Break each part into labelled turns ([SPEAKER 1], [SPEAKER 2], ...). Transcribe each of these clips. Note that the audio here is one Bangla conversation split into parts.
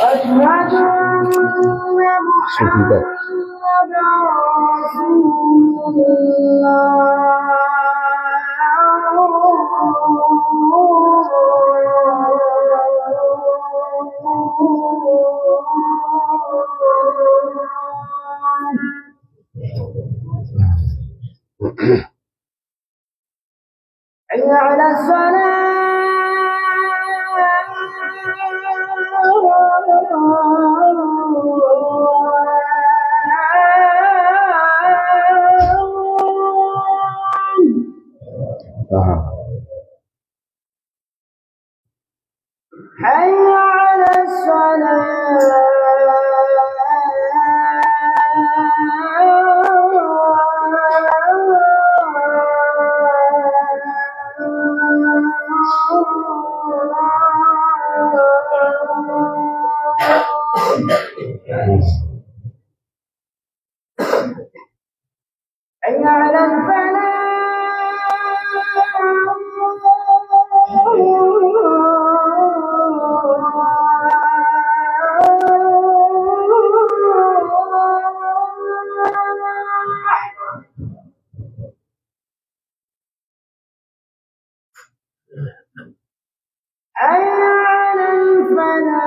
[SPEAKER 1] أشهد أن محمدا رسول الله. حي على الصلاة. حي على الصلاة. حي على الفلاح. حي على الفلاح.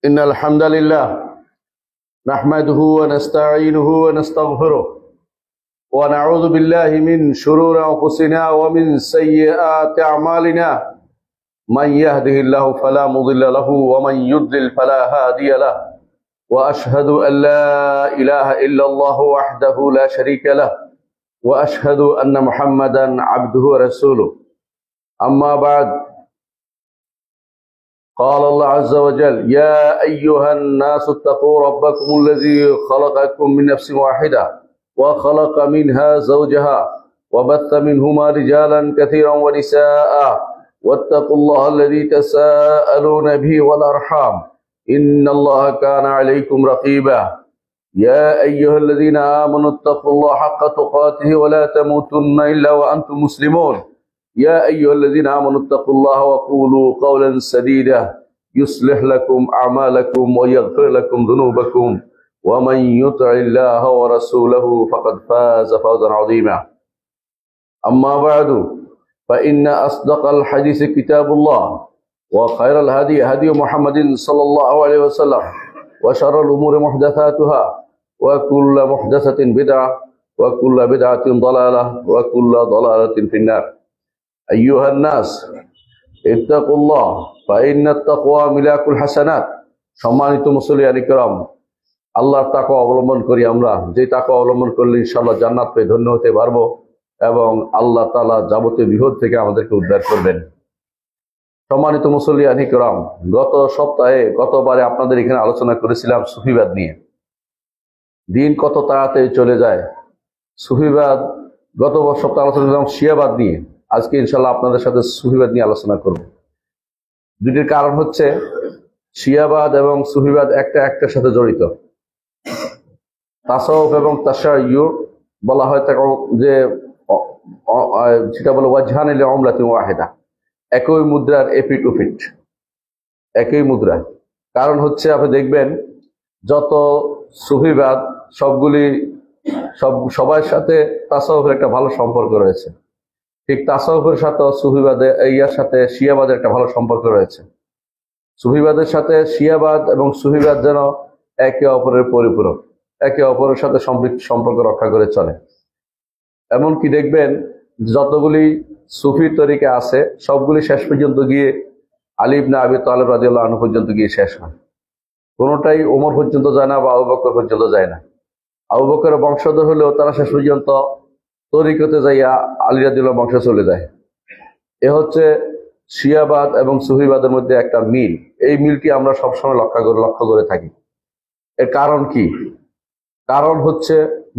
[SPEAKER 2] إن الحمد لله نحمده ونستعينه ونستغفره ونعوذ بالله من شرور أنفسنا ومن سيئات أعمالنا من يهده الله فلا مضل له ومن يضلل فلا هادي له وأشهد أن لا إله إلا الله وحده لا شريك له وأشهد أن محمدا عبده ورسوله أما بعد قال الله عز وجل يا أيها الناس اتقوا ربكم الذي خلقكم من نفس واحدة وخلق منها زوجها وبث منهما رجالا كثيرا ونساء واتقوا الله الذي تساءلون به والأرحام إن الله كان عليكم رقيبا يا أيها الذين آمنوا اتقوا الله حق تقاته ولا تموتن إلا وأنتم مسلمون يا أيها الذين آمنوا اتقوا الله وقولوا قولا سديدا يصلح لكم أعمالكم ويغفر لكم ذنوبكم ومن يطع الله ورسوله فقد فاز فوزا عظيما أما بعد فإن أصدق الحديث كتاب الله وخير الهدي هدي محمد صلى الله عليه وسلم وشر الأمور محدثاتها وكل محدثة بدعة وكل بدعة ضلالة وكل ضلالة في النار أيها الناس اتقوا الله فإن التقوى ملاك الحسنات সম্মানিত মুসল্লিয়ান ইকরাম আল্লাহর তাকওয়া অবলম্বন করি আমরা যে তাকওয়া অবলম্বন করলে ইনশাআল্লাহ জান্নাত পেয়ে ধন্য হতে পারবো এবং আল্লাহ তাআলা যাবতীয় বিপদ থেকে আমাদেরকে উদ্ধার করবেন সম্মানিত মুসল্লিয়ান ইকরাম গতবারে আপনাদের এখানে আলোচনা করেছিলাম সুফিবাদ নিয়ে দিন কত তাড়াতাড়ি চলে যায় সুফিবাদ গত সপ্তাহে আলোচনা করলাম শিয়াবাদ নিয়ে, আজকে ইনশাল্লাহ আপনাদের সাথে সুফিবাদ নিয়ে আলোচনা করব। দুটির কারণ হচ্ছে শিয়াবাদ এবং সুফিবাদ একটার সাথে জড়িত। তাসাউফ এবং তাশায়্যু বলা হয় তাকে যে যেটা বলে ওয়াজহান ইলা উমলাতিন ওয়াহিদা, একই মুদ্রার এপিট ওপিট, একই মুদ্রা। কারণ হচ্ছে আপনি দেখবেন যত সুফিবাদ সবার সাথে তাসাউফের একটা ভালো সম্পর্ক রয়েছে, ঠিক তাসাউফের সাথে সুফিবাদের ইয়ার সাথে শিয়াবাদের একটা ভালো সম্পর্ক রয়েছে। সুফিবাদের সাথে শিয়াবাদ এবং সুফিবাদ যেন একে অপরের পরিপূরক, একে অপরের সাথে সম্পর্ক রক্ষা করে চলে। এমনকি দেখবেন যতগুলি সুফি তরিকা আছে সবগুলি শেষ পর্যন্ত গিয়ে আলী ইবনে আবি তালেব রাদিয়াল্লাহু আনহু পর্যন্ত গিয়ে শেষ হয়। কোনোটাই ওমর পর্যন্ত যায় না বা আবু বকর পর্যন্ত যায় না। আবু বকরের বংশধর হলেও তারা শেষ পর্যন্ত তরিকতে যাইয়া আলী রাদিয়াল্লাহু বংশে চলে যায়। এ হচ্ছে শিয়াবাদ এবং সুফিবাদের মধ্যে একটা মিল। এই মিলটি আমরা সবসময় লক্ষ্য করে থাকি। এর কারণ কি?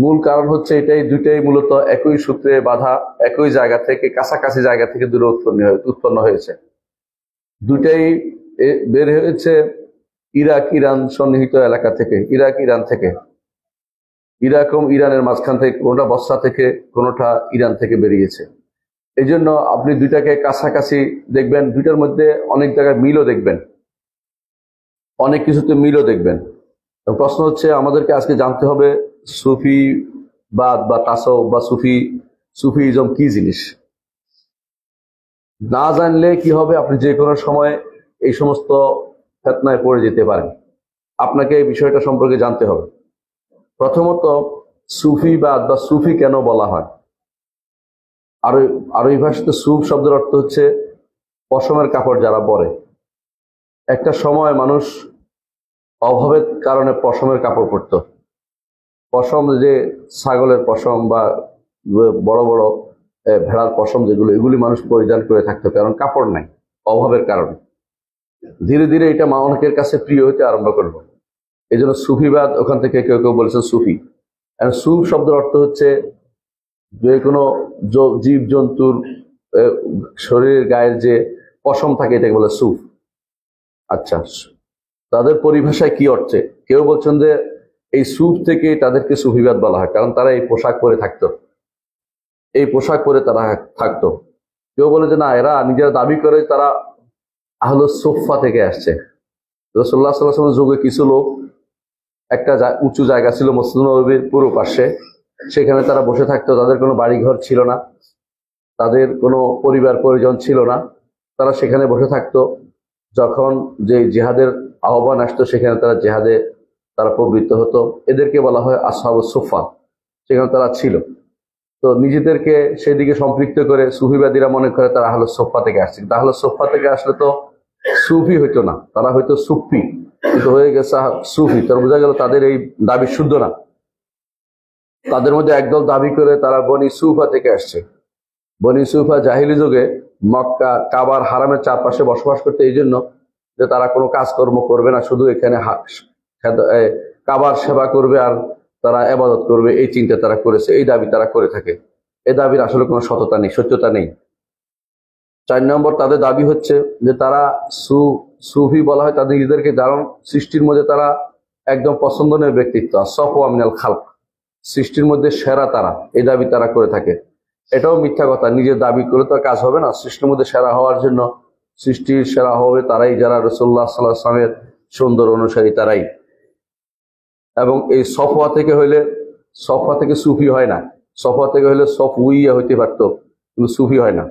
[SPEAKER 2] মূল কারণ হচ্ছে এটাই, দুইটাই মূলত একই সূত্রে বাঁধা, একই জায়গা থেকে, কাছাকাছি জায়গা থেকে দূরে উৎপন্ন হয়েছে। দুইটাই বের হয়েছে ইরাক ইরান সন্নিহিত এলাকা থেকে, ইরান থেকে। ইরাক এবং ইরানের মাঝখান থেকে, কোনোটা বসরা থেকে, কোনোটা ইরান থেকে বেরিয়েছে। এই জন্য আপনি দুইটাকে কাছাকাছি দেখবেন, দুইটার মধ্যে অনেক জায়গায় মিলও দেখবেন, অনেক কিছুতে মিলও দেখবেন। প্রশ্ন হচ্ছে আমাদেরকে আজকে জানতে হবে সুফিবাদ বা তাসাউফ বা সুফিইজম কি জিনিস। না জানলে কি হবে, আপনি যে কোনো সময় এই সমস্ত ফিতনায় পড়ে যেতে পারেন। আপনাকে এই বিষয়টা সম্পর্কে জানতে হবে। প্রথমত সুফিবাদ বা সুফি কেন বলা হয়? আরবি ভাষাতে সুফ শব্দের অর্থ হচ্ছে পশমের কাপড় যারা পরে। একটা সময় মানুষ অভাবের কারণে পশমের কাপড় পরত। পশম, যে ছাগলের পশম বা বড় বড় ভেড়ার পশম যেগুলো, এগুলি মানুষ পরিধান করে থাকতো, কারণ কাপড় নাই, অভাবের কারণে। ধীরে ধীরে এটা অনেকের কাছে প্রিয় হতে আরম্ভ করলো। এই জন্য সুফিবাদ ওখান থেকে কেউ কেউ বলেছেন সুফি। সুফ শব্দের অর্থ হচ্ছে যে কোনো জীব জন্তুর শরীরের গায়ের যে পশম থাকে এটাকে বলে সুফ। আচ্ছা, তাদের পরিভাষায় কি অর্থে? কেউ বলছেন যে এই সুফ থেকে তাদেরকে সুফিবাদ বলা হয়, কারণ তারা এই পোশাক পরে থাকতো, এই পোশাক পরে তারা থাকতো। কেউ বলে যে না, এরা নিজেরা দাবি করে তারা আহলুস সুফফা থেকে আসছে। রাসূলুল্লাহ সাল্লাল্লাহু আলাইহি ওয়াসাল্লামের যুগে কিছু লোক, একটা উঁচু জায়গা ছিল মসজিদ নববীর পূর্ব পাশে, সেখানে তারা বসে থাকতো। তাদের কোনো বাড়িঘর ছিল না, তাদের কোনো পরিবার পরিজন ছিল না, তারা সেখানে বসে থাকতো। যখন যে জিহাদের আহ্বান আসতো সেখানে তারা জিহাদে প্রবৃত্ত হতো। এদেরকে বলা হয় আসহাবুস সুফফা। সেখানে তারা ছিল। তো নিজেদেরকে সেদিকে সম্পৃক্ত করে সুফিবাদীরা মনে করে তারা আহলুস সুফফা থেকে আসছে। কিন্তু আহলুস সুফফা থেকে আসলে তো সুফি হইতো না, তারা হয়তো সুফি, কিন্তু হয়ে গেছে সুফি। তার বোঝা গেল তাদের এই দাবি শুদ্ধ না। তাদের মধ্যে একদল দাবি করে তারা বনি সুফা থেকে আসছে। বনি সুফা জাহিলি যুগে মক্কা কাবার হারামের চারপাশে বসবাস করতে, এই জন্য যে তারা কোনো কাজকর্ম করবে না, শুধু এখানে কাবার সেবা করবে আর তারা ইবাদত করবে, এই চিন্তা তারা করেছে, এই দাবি তারা করে থাকে। এই দাবির আসলে কোনো সততা নেই, সত্যতা নেই। 4 নম্বর, তাদের দাবি হচ্ছে যে তারা সুফি বলা হয় তাদের নিজেদেরকে, কারণ সৃষ্টির মধ্যে তারা একদম পছন্দনীয় ব্যক্তিত্ব, সফওয়া মিনাল খালক, সৃষ্টির মধ্যে সেরা তারা, এই দাবি তারা করে থাকে। এটাও মিথ্যা কথা। নিজের দাবি করে তো কাজ হবে না। সৃষ্টির মধ্যে সেরা হওয়ার জন্য সৃষ্টির সেরা হবে তারাই যারা রাসূলুল্লাহ সাল্লাল্লাহু আলাইহি ওয়াসাল্লামের সুন্দর অনুসারী, তারাই। এবং এই সফওয়া থেকে সুফি হয় না। সফওয়া থেকে হলে সফউইয়া হইতে পারতো, কিন্তু সুফি হয় না।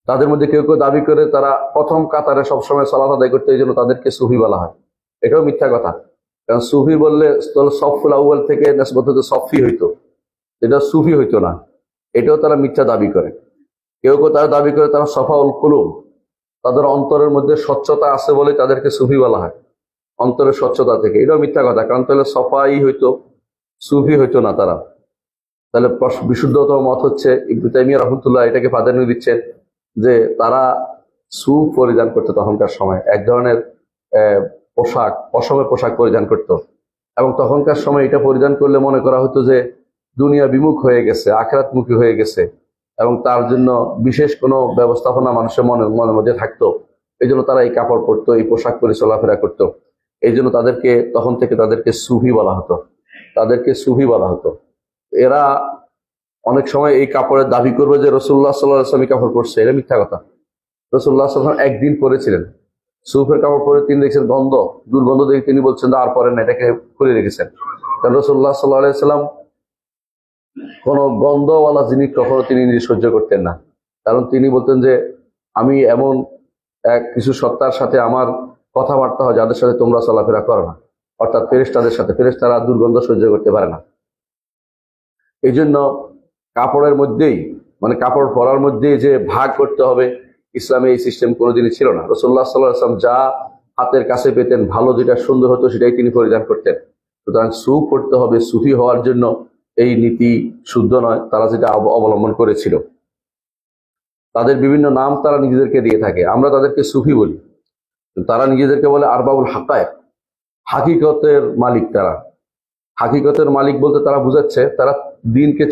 [SPEAKER 2] তাদের মধ্যে কেউ কেউ দাবি করে তারা প্রথম কাতারে সবসময় সালাত আদায় করতে, এই জন্য তাদেরকে সুফি বলা হয়। এটাও মিথ্যা কথা। কারণ সুফি বললে সফুল আউয়াল থেকে নিসবত হতো সফি হইতো, এটা সুফি হইতো না। এটাও তারা মিথ্যা দাবি করে। কেউ কেউ তারা দাবি করে তারা সফাউল কুলুব, তাদের অন্তরের মধ্যে স্বচ্ছতা আছে বলে তাদেরকে সুফি বলা হয়, অন্তরের স্বচ্ছতা থেকে। এটাও মিথ্যা কথা, কারণ তাহলে সফাই হইতো, সুফি হইতো না তারা। তাহলে বিশুদ্ধতম মত হচ্ছে ইবনে তাইমিয়া রাহমাতুল্লাহ এটাকে প্রাধান্য দিচ্ছেন যে তারা সুফ পরিধান করতো তখনকার সময়, এক ধরনের পোশাক, পশমের পোশাক পরিধান করত। এবং তখনকার সময় এটা পরিধান করলে মনে করা হতো যে দুনিয়া বিমুখ হয়ে গেছে, আখিরাতমুখী হয়ে গেছে, এবং তার জন্য বিশেষ কোনো ব্যবস্থাপনা মানুষের মনের মধ্যে থাকতো, এই জন্য তারা এই কাপড় পরতো, এই পোশাক পরে চলাফেরা করতো। এই জন্য তখন থেকে তাদেরকে সুফি বলা হতো, এরা অনেক সময় এই কাপড়ের দাবি করবে যে রাসূলুল্লাহ সাল্লাল্লাহু আলাইহি ওয়াসাল্লাম এই কাপড় পরছে, এটা মিথ্যা কথা। রাসূলুল্লাহ সাল্লাল্লাহু আলাইহি ওয়াসাল্লাম একদিন পরেছিলেন সুফের কাপড় পরে, তিনি দেখছেন দুর্গন্ধ দেখে তিনি বলছেন আর পরেন না, এটাকে খুলে রেখেছেন। কারণ রাসূলুল্লাহ সাল্লাল্লাহু আলাইহি ওয়াসাল্লাম কোন গন্ধওয়ালা জিনিস কখনো তিনি নিজে সহ্য করতেন না। কারণ তিনি বলতেন যে আমি এমন কিছু সত্তার সাথে আমার কথাবার্তা হয় যাদের সাথে তোমরা চলাফেরা করো না, অর্থাৎ ফেরেশতাদের সাথে। ফেরেশতারা দুর্গন্ধ সহ্য করতে পারে না। এই জন্য কাপড়ের মধ্যেই, মানে কাপড় পরার মধ্যেই যে ভাগ করতে হবে, ইসলামে এই সিস্টেম কোনোদিনই ছিল না। রাসূলুল্লাহ সাল্লাল্লাহু আলাইহি ওয়াসাল্লাম যা হাতের কাছে পেতেন, ভালো যেটা সুন্দর হতো সেটাই তিনি পরিধান করতেন। সুতরাং সুফ পড়তে হবে, সুফি হওয়ার জন্য এই নীতি শুদ্ধ নয়, তারা যেটা অবলম্বন করেছিল। তাদের বিভিন্ন নাম তারা নিজেদেরকে দিয়ে থাকে, আমরা তাদেরকে সুফি বলি। তারা নিজেদেরকে বলে আরবাবুল হাকায়েক, হাকিকতের মালিক। তারা হাকিকতের মালিক বলতে তারা বুঝাচ্ছে তারা দিনকে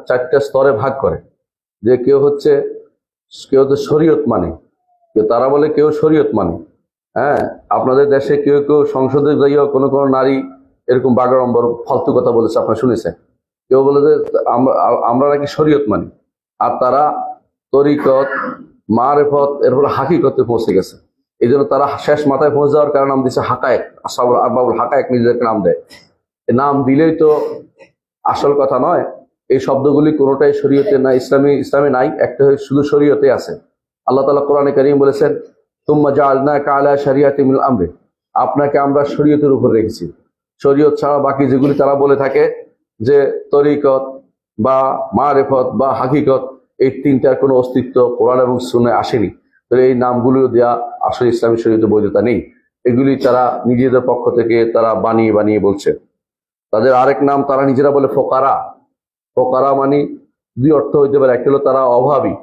[SPEAKER 2] চারটা স্তরে ভাগ করে। যে কেউ হচ্ছে শরীয়ত মানে, তারা বলে কেউ শরীয়ত মানে। হ্যাঁ, আপনাদের দেশে কেউ সংসদে যাইয়া কোনো নারী এরকম বাগাড়ম্বর ফালতু কথা বলেছে, আপনারা শুনেছেন। কেউ বলে যে আমরা নাকি শরীয়ত মানি, আর তারা তরিকত, মারেফত, এরপরে হাকিকতে পৌঁছে গেছে। এই জন্য তারা শেষ মাথায় পৌঁছে যাওয়ার কারণে নাম দিচ্ছে হাকায়েক, আরবাবুল হাকায়েক নিজেদেরকে নাম দেয়। নাম দিলেই তো আসল কথা নয়। এই শব্দগুলি কোনোটাই শরীয়তে না, ইসলামে নাই, একটা শুধু শরীয়তে আছে। আল্লাহ তাআলা কোরআনে কারীম বলেছেন, তুম্মা জাআলনাকা আলা শারিয়াতিন মিনাল আমরি, আপনাকে আমরা শরীয়তের উপর রেখেছি। শরীয়ত ছাড়া বাকি যেগুলি তারা বলে থাকে যে তরিকত বা মারেফত বা হাকিকত, এই তিনটার কোনো অস্তিত্ব কোরআন এবং সুন্নাহয় আসেনি। তো এই নামগুলো দেওয়া আসলে ইসলামী শরীয়তে বৈধতা নেই। এগুলি তারা নিজেদের পক্ষ থেকে তারা বানিয়ে বলছে। তাদের আরেক নাম তারা নিজেরা বলে ফোকারা। ফোকারা মানে দুই অর্থ হইতে পারে। একটা হলো তারা অভাবী,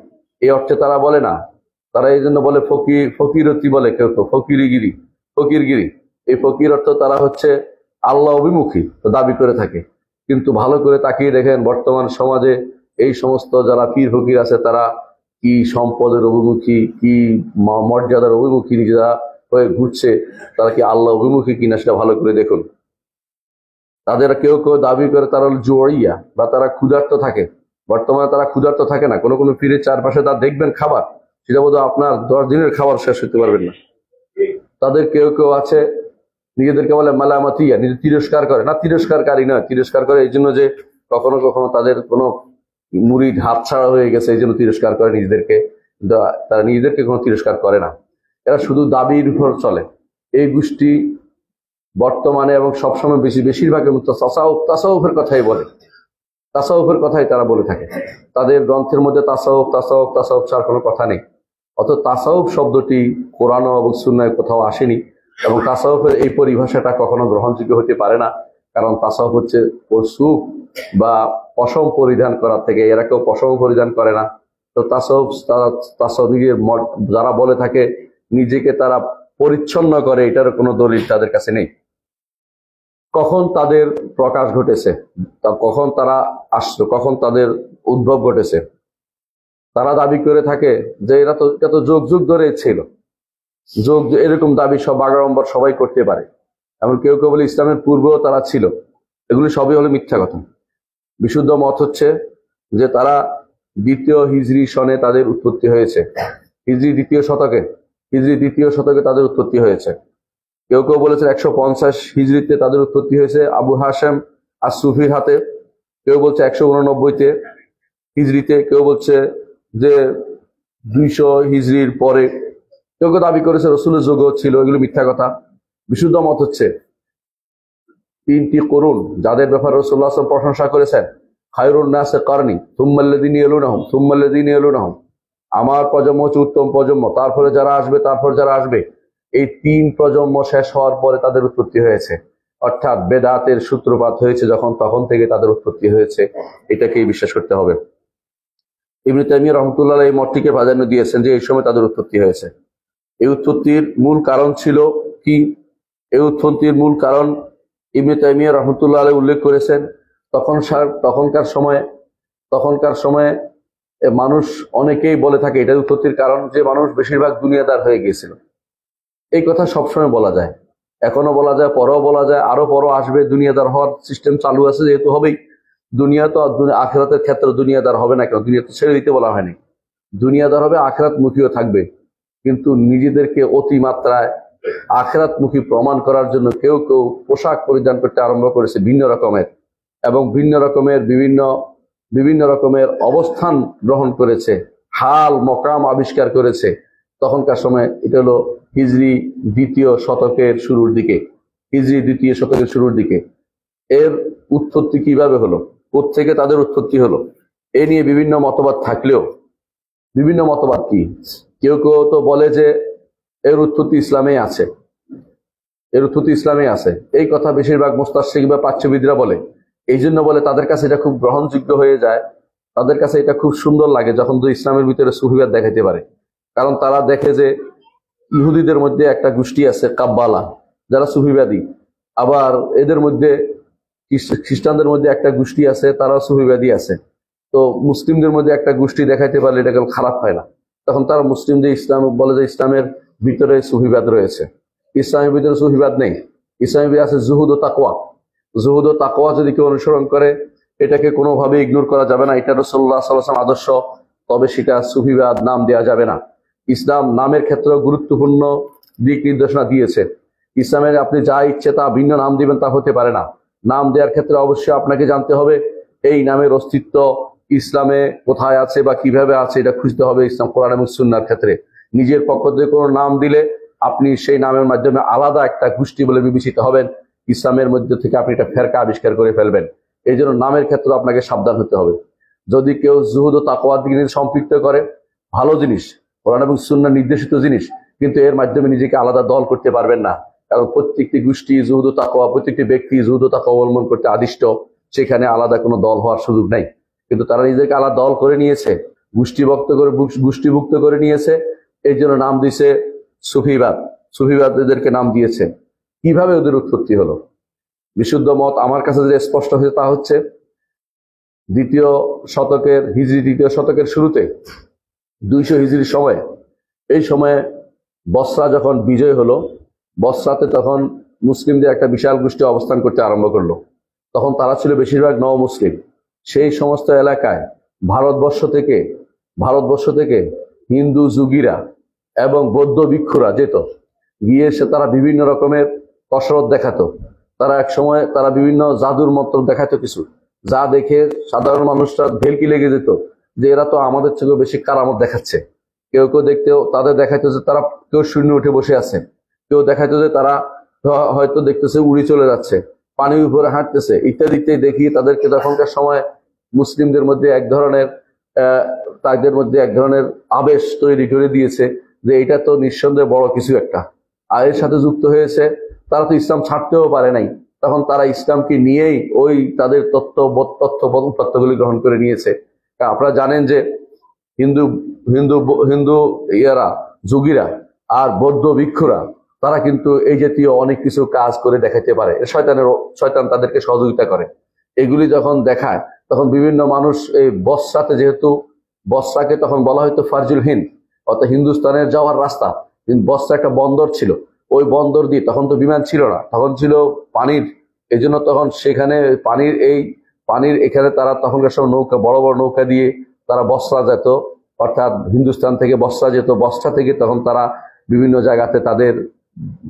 [SPEAKER 2] এই অর্থে তারা বলে না। তারা এই জন্য বলে ফকিরতি বলে, কেউ ফকিরগিরি। এই ফকির অর্থ তারা হচ্ছে আল্লাহ অভিমুখী দাবি করে থাকে। কিন্তু ভালো করে তাকিয়ে দেখেন বর্তমান সমাজে এই সমস্ত যারা পীর ফকির আছে তারা কি সম্পদের অভিমুখী, কি মর্যাদার অভিমুখী নিজেরা হয়ে ঘুরছে, তারা কি আল্লাহ অভিমুখী কিনা সেটা ভালো করে দেখুন। তাদের কেউ দাবি করে তারা হল জুয়াইয়া, বা তারা ক্ষুধার্ত থাকে। বর্তমানে তারা ক্ষুধার্ত থাকে না। কোনো পীরের চারপাশে তারা দেখবেন খাবার, সেটা বোধহয় আপনার 10 দিনের খাবার শেষ হতে পারবেন না। তাদের কেউ আছে নিজেদেরকে বলে মালামাতিয়া, নিজে তিরস্কার করে না, তিরস্কারকারী না, তিরস্কার করে এই জন্য যে কখনো তাদের কোনো মুরিদ হাত ছাড়া হয়ে গেছে, এই জন্য তিরস্কার করে নিজেদেরকে। তারা নিজেদেরকে কোনো তিরস্কার করে না, এরা শুধু দাবির উপর চলে। এই গোষ্ঠী বর্তমানে এবং সবসময় বেশিরভাগ তাসাউফের কথাই বলে, তাসাউফের কথাই তারা বলে থাকে। তাদের গ্রন্থের মধ্যে তাসাউফ ছাড়া কোনো কথা নেই। অর্থাৎ তাসাউফ শব্দটি কোরআন এবং সুন্নাহয় কোথাও আসেনি, এবং তাসাউফের এই পরিভাষাটা কখনো গ্রহণযোগ্য হতে পারে না। কারণ তাসাউফ হচ্ছে সুফ বা পশম পরিধান করার থেকে, এরা কেউ পশম পরিধান করে না। তো তাসাউফ নিজের যারা বলে থাকে নিজেকে তারা পরিচ্ছন্ন করে, এটার কোনো দলিল তাদের কাছে নেই। কখন তাদের প্রকাশ ঘটেছে, কখন তারা আসলো, কখন তাদের উদ্ভব ঘটেছে, তারা দাবি করে থাকে যে এরা তো যুগ ধরে ছিল। এরকম দাবি সব বাগাড়ম্বর সবাই করতে পারে। এমন কেউ বলে ইসলামের পূর্বেও তারা ছিল। এগুলি সবই হলো মিথ্যা কথা। বিশুদ্ধ মত হচ্ছে যে তারা 2য় হিজরি সনে তাদের উৎপত্তি হয়েছে। হিজরি দ্বিতীয় শতকে তাদের উৎপত্তি হয়েছে। কেউ বলেছেন 150 হিজরিতে তাদের উৎপত্তি হয়েছে আবু হাশেম আর সুফির হাতে। কেউ বলছে 189 হিজরিতে, কেউ বলছে যে 200 হিজরির পরে, কেউ দাবি করেছে রসুলের যুগও ছিল। এগুলো মিথ্যা কথা। বিশুদ্ধ মত হচ্ছে 3টি করুন যাদের ব্যাপারে রাসূলুল্লাহ সাল্লাল্লাহু আলাইহি ওয়াসাল্লাম প্রশংসা করেছেন, খায়রুন নাসে কারনি থুম্মাল্লাযিনা ইয়ালুনাহুম, আমার প্রজন্ম হচ্ছে উত্তম প্রজন্ম, তারপরে যারা আসবে। এই 3 প্রজন্ম শেষ হওয়ার পরে তাদের উৎপত্তি হয়েছে। অর্থাৎ বেদাতের সূত্রপাত হয়েছে তখন থেকে তাদের উৎপত্তি হয়েছে, এটাকেই বিশ্বাস করতে হবে। ইবনে তাইমিয়া রাহমাতুল্লাহ এই মতটিকে প্রাধান্য দিয়েছেন যে এই সময় তাদের উৎপত্তি হয়েছে। এই উৎপত্তির মূল কারণ ছিল কি? এই উৎপত্তির মূল কারণ ইবনে তাইমিয়া রাহমাতুল্লাহ আলাইহি উল্লেখ করেছেন তখনকার সময়ে মানুষ অনেকেই বলে থাকে, এটা উৎপত্তির কারণ যে মানুষ বেশিরভাগ দুনিয়াদার হয়ে গিয়েছিল। এই কথা সবসময় বলা যায়, এখনো বলা যায়, পরেও বলা যায়, আরো পরও আসবে। দুনিয়াদার হওয়ার সিস্টেম চালু আছে, যেহেতু হবেই। দুনিয়া তো আখিরাতের ক্ষেত্রে দুনিয়াদার হবে না কেন? দুনিয়া তো ছেড়ে দিতে বলা হয়নি। দুনিয়াদার হবে, আখিরাত মুখীও থাকবে, কিন্তু নিজেদেরকে অতিমাত্রায় আখিরাত মুখী প্রমাণ করার জন্য কেউ কেউ পোশাক পরিধান করতে আরম্ভ করেছে ভিন্ন রকমের, এবং বিভিন্ন রকমের অবস্থান গ্রহণ করেছে, হাল মকাম আবিষ্কার করেছে। তখনকার সময় এটা হলো হিজরি দ্বিতীয় শতকের শুরুর দিকে। এর উৎপত্তি কিভাবে হলো, কোত্থেকে তাদের উৎপত্তি হলো, এ নিয়ে বিভিন্ন মতবাদ থাকলেও, বিভিন্ন মতবাদ কি, কেউ কেউ তো বলে যে এর উৎপত্তি ইসলামে আছে। এই কথা বেশিরভাগ মুস্তাশরিক বা প্রাচ্যবিদরা বলে। এই জন্য বলে তাদের কাছে এটা খুব গ্রহণযোগ্য হয়ে যায়, তাদের কাছে এটা খুব সুন্দর লাগে যখন তো ইসলামের ভিতরে সুফিবাদ দেখাইতে পারে। কারণ তারা দেখে যে ইহুদিদের মধ্যে একটা গোষ্ঠী আছে কাব্বালা, যারা সুফিবাদী, আবার এদের মধ্যে খ্রিস্টানদের মধ্যে একটা গোষ্ঠী আছে, তারা সুফিবাদী আছে। তো মুসলিমদের মধ্যে একটা গোষ্ঠী দেখাইতে পারলে এটা খারাপ হয় না। তখন তারা মুসলিম যে ইসলাম বলে যে ইসলামের ভিতরে সুফিবাদ রয়েছে। ইসলামের ভিতরে সুফিবাদ নেই, ইসলামের ভিতরে আছে জুহুদ ও তাকওয়া। যদি কেউ অনুসরণ করে, এটাকে কোনোভাবে ইগনোর করা যাবে না। এটা রাসূলুল্লাহ সাল্লাল্লাহু আলাইহি ওয়াসাল্লাম আদর্শ, তবে সেটা সুফিবাদ নাম দেওয়া যাবে না। ইসলাম নামের ক্ষেত্রে গুরুত্বপূর্ণ দিক নির্দেশনা দিয়েছে। ইসলামের আপনি যা ইচ্ছে তা ভিন্ন নাম দিবেন, তা হতে পারে না। নাম দেওয়ার ক্ষেত্রে অবশ্যই আপনাকে জানতে হবে এই নামের অস্তিত্ব ইসলামে কোথায় আছে বা কিভাবে আছে, এটা খুঁজতে হবে ইসলাম কোরআন এবং সুন্নাহর ক্ষেত্রে। নিজের পক্ষ থেকে কোনো নাম দিলে আপনি সেই নামের মাধ্যমে আলাদা একটা গোষ্ঠী বলে বিবেচিত হবেন। ইসলামের মধ্যে থেকে আপনি একটা ফেরকা আবিষ্কার করে ফেলবেন। এই জন্য নামের ক্ষেত্রে আপনাকে সাবধান হতে হবে। যদি কেউ জুহুদ ও তাকওয়ার দিকে সম্পৃক্ত করে, ভালো জিনিস, কোরআন এবং সুন্নাহ নির্দেশিত জিনিস, কিন্তু এর মাধ্যমে নিজেকে আলাদা দল করতে পারবেন না। কারণ প্রত্যেকটি গোষ্ঠী জুহুদ ও তাকওয়া, প্রত্যেকটি ব্যক্তি জুহুদ ও তাকওয়া অবলম্বন করতে আদিষ্ট, সেখানে আলাদা কোনো দল হওয়ার সুযোগ নাই। কিন্তু তারা নিজেকে আলাদা দল করে নিয়েছে, গোষ্ঠীভুক্ত করে নিয়েছে। এই জন্য নাম দিয়েছে সুফিবাদ এদেরকে নাম দিয়েছে। কিভাবে ওদের উৎপত্তি হলো? বিশুদ্ধ মত আমার কাছে যে স্পষ্ট হয়েছে তা হচ্ছে দ্বিতীয় শতকের শুরুতে 200 হিজরির সময়, এই সময়ে বসরা যখন বিজয় হলো, বসরাতে তখন মুসলিমদের একটা বিশাল গোষ্ঠী অবস্থান করতে আরম্ভ করলো। তখন তারা ছিল বেশিরভাগ নও-মুসলিম। সেই সমস্ত এলাকায় ভারতবর্ষ থেকে হিন্দু যুগীরা এবং বৌদ্ধ ভিক্ষুরা যেত, গিয়ে তারা বিভিন্ন রকমের কসরত দেখাতো। তারা এক সময় বিভিন্ন জাদুর মন্ত্র দেখাতো কিছু, যা দেখে সাধারণ মানুষরা ভেলকি লেগে যেত যে এরা তো আমাদের থেকেও বেশি কারামত দেখাচ্ছে। কেউ তাদের দেখাইতো যে তারা কেউ শূন্য উঠে বসে আছে, কেউ দেখাইতো যে তারা হয়তো দেখতেছে উড়ে চলে যাচ্ছে, পানির উপরে হাঁটতেছে, ইত্যাদি দেখিয়ে তাদেরকে তখনকার সময় মুসলিমদের মধ্যে তাদের মধ্যে এক ধরনের আবেশ তৈরি করে দিয়েছে যে এটা তো নিঃসন্দেহে বড় কিছু একটা। আর এর সাথে যুক্ত হয়েছে তারা তো ইসলাম ছাড়তেও পারে নাই, তখন তারা ইসলামকে নিয়েই ওই তাদের তত্ত্বগুলি গ্রহণ করে নিয়েছে। আপনারা জানেন যে হিন্দু যোগীরা আর বৌদ্ধ ভিক্ষুরা তারা কিন্তু এই জাতীয় অনেক কিছু কাজ করে দেখাতে পারে। শয়তান তাদেরকে সহযোগিতা করে। এগুলি যখন দেখায় তখন বিভিন্ন মানুষ এই বসরাতে, যেহেতু বসরাকে তখন বলা হয়তো ফারজুল হিন্দ, অর্থাৎ হিন্দুস্তানের যাওয়ার রাস্তা, কিন্তু বসরা একটা বন্দর ছিল। ওই বন্দর দিয়ে, তখন তো বিমান ছিল না, তখন ছিল পানির, এই জন্য তখন সেখানে পানির এখানে তারা তখনকার সব বড় বড় নৌকা দিয়ে তারা বসরা যেত, অর্থাৎ হিন্দুস্তান থেকে বসরা যেত। বসরা থেকে তখন তারা বিভিন্ন জায়গাতে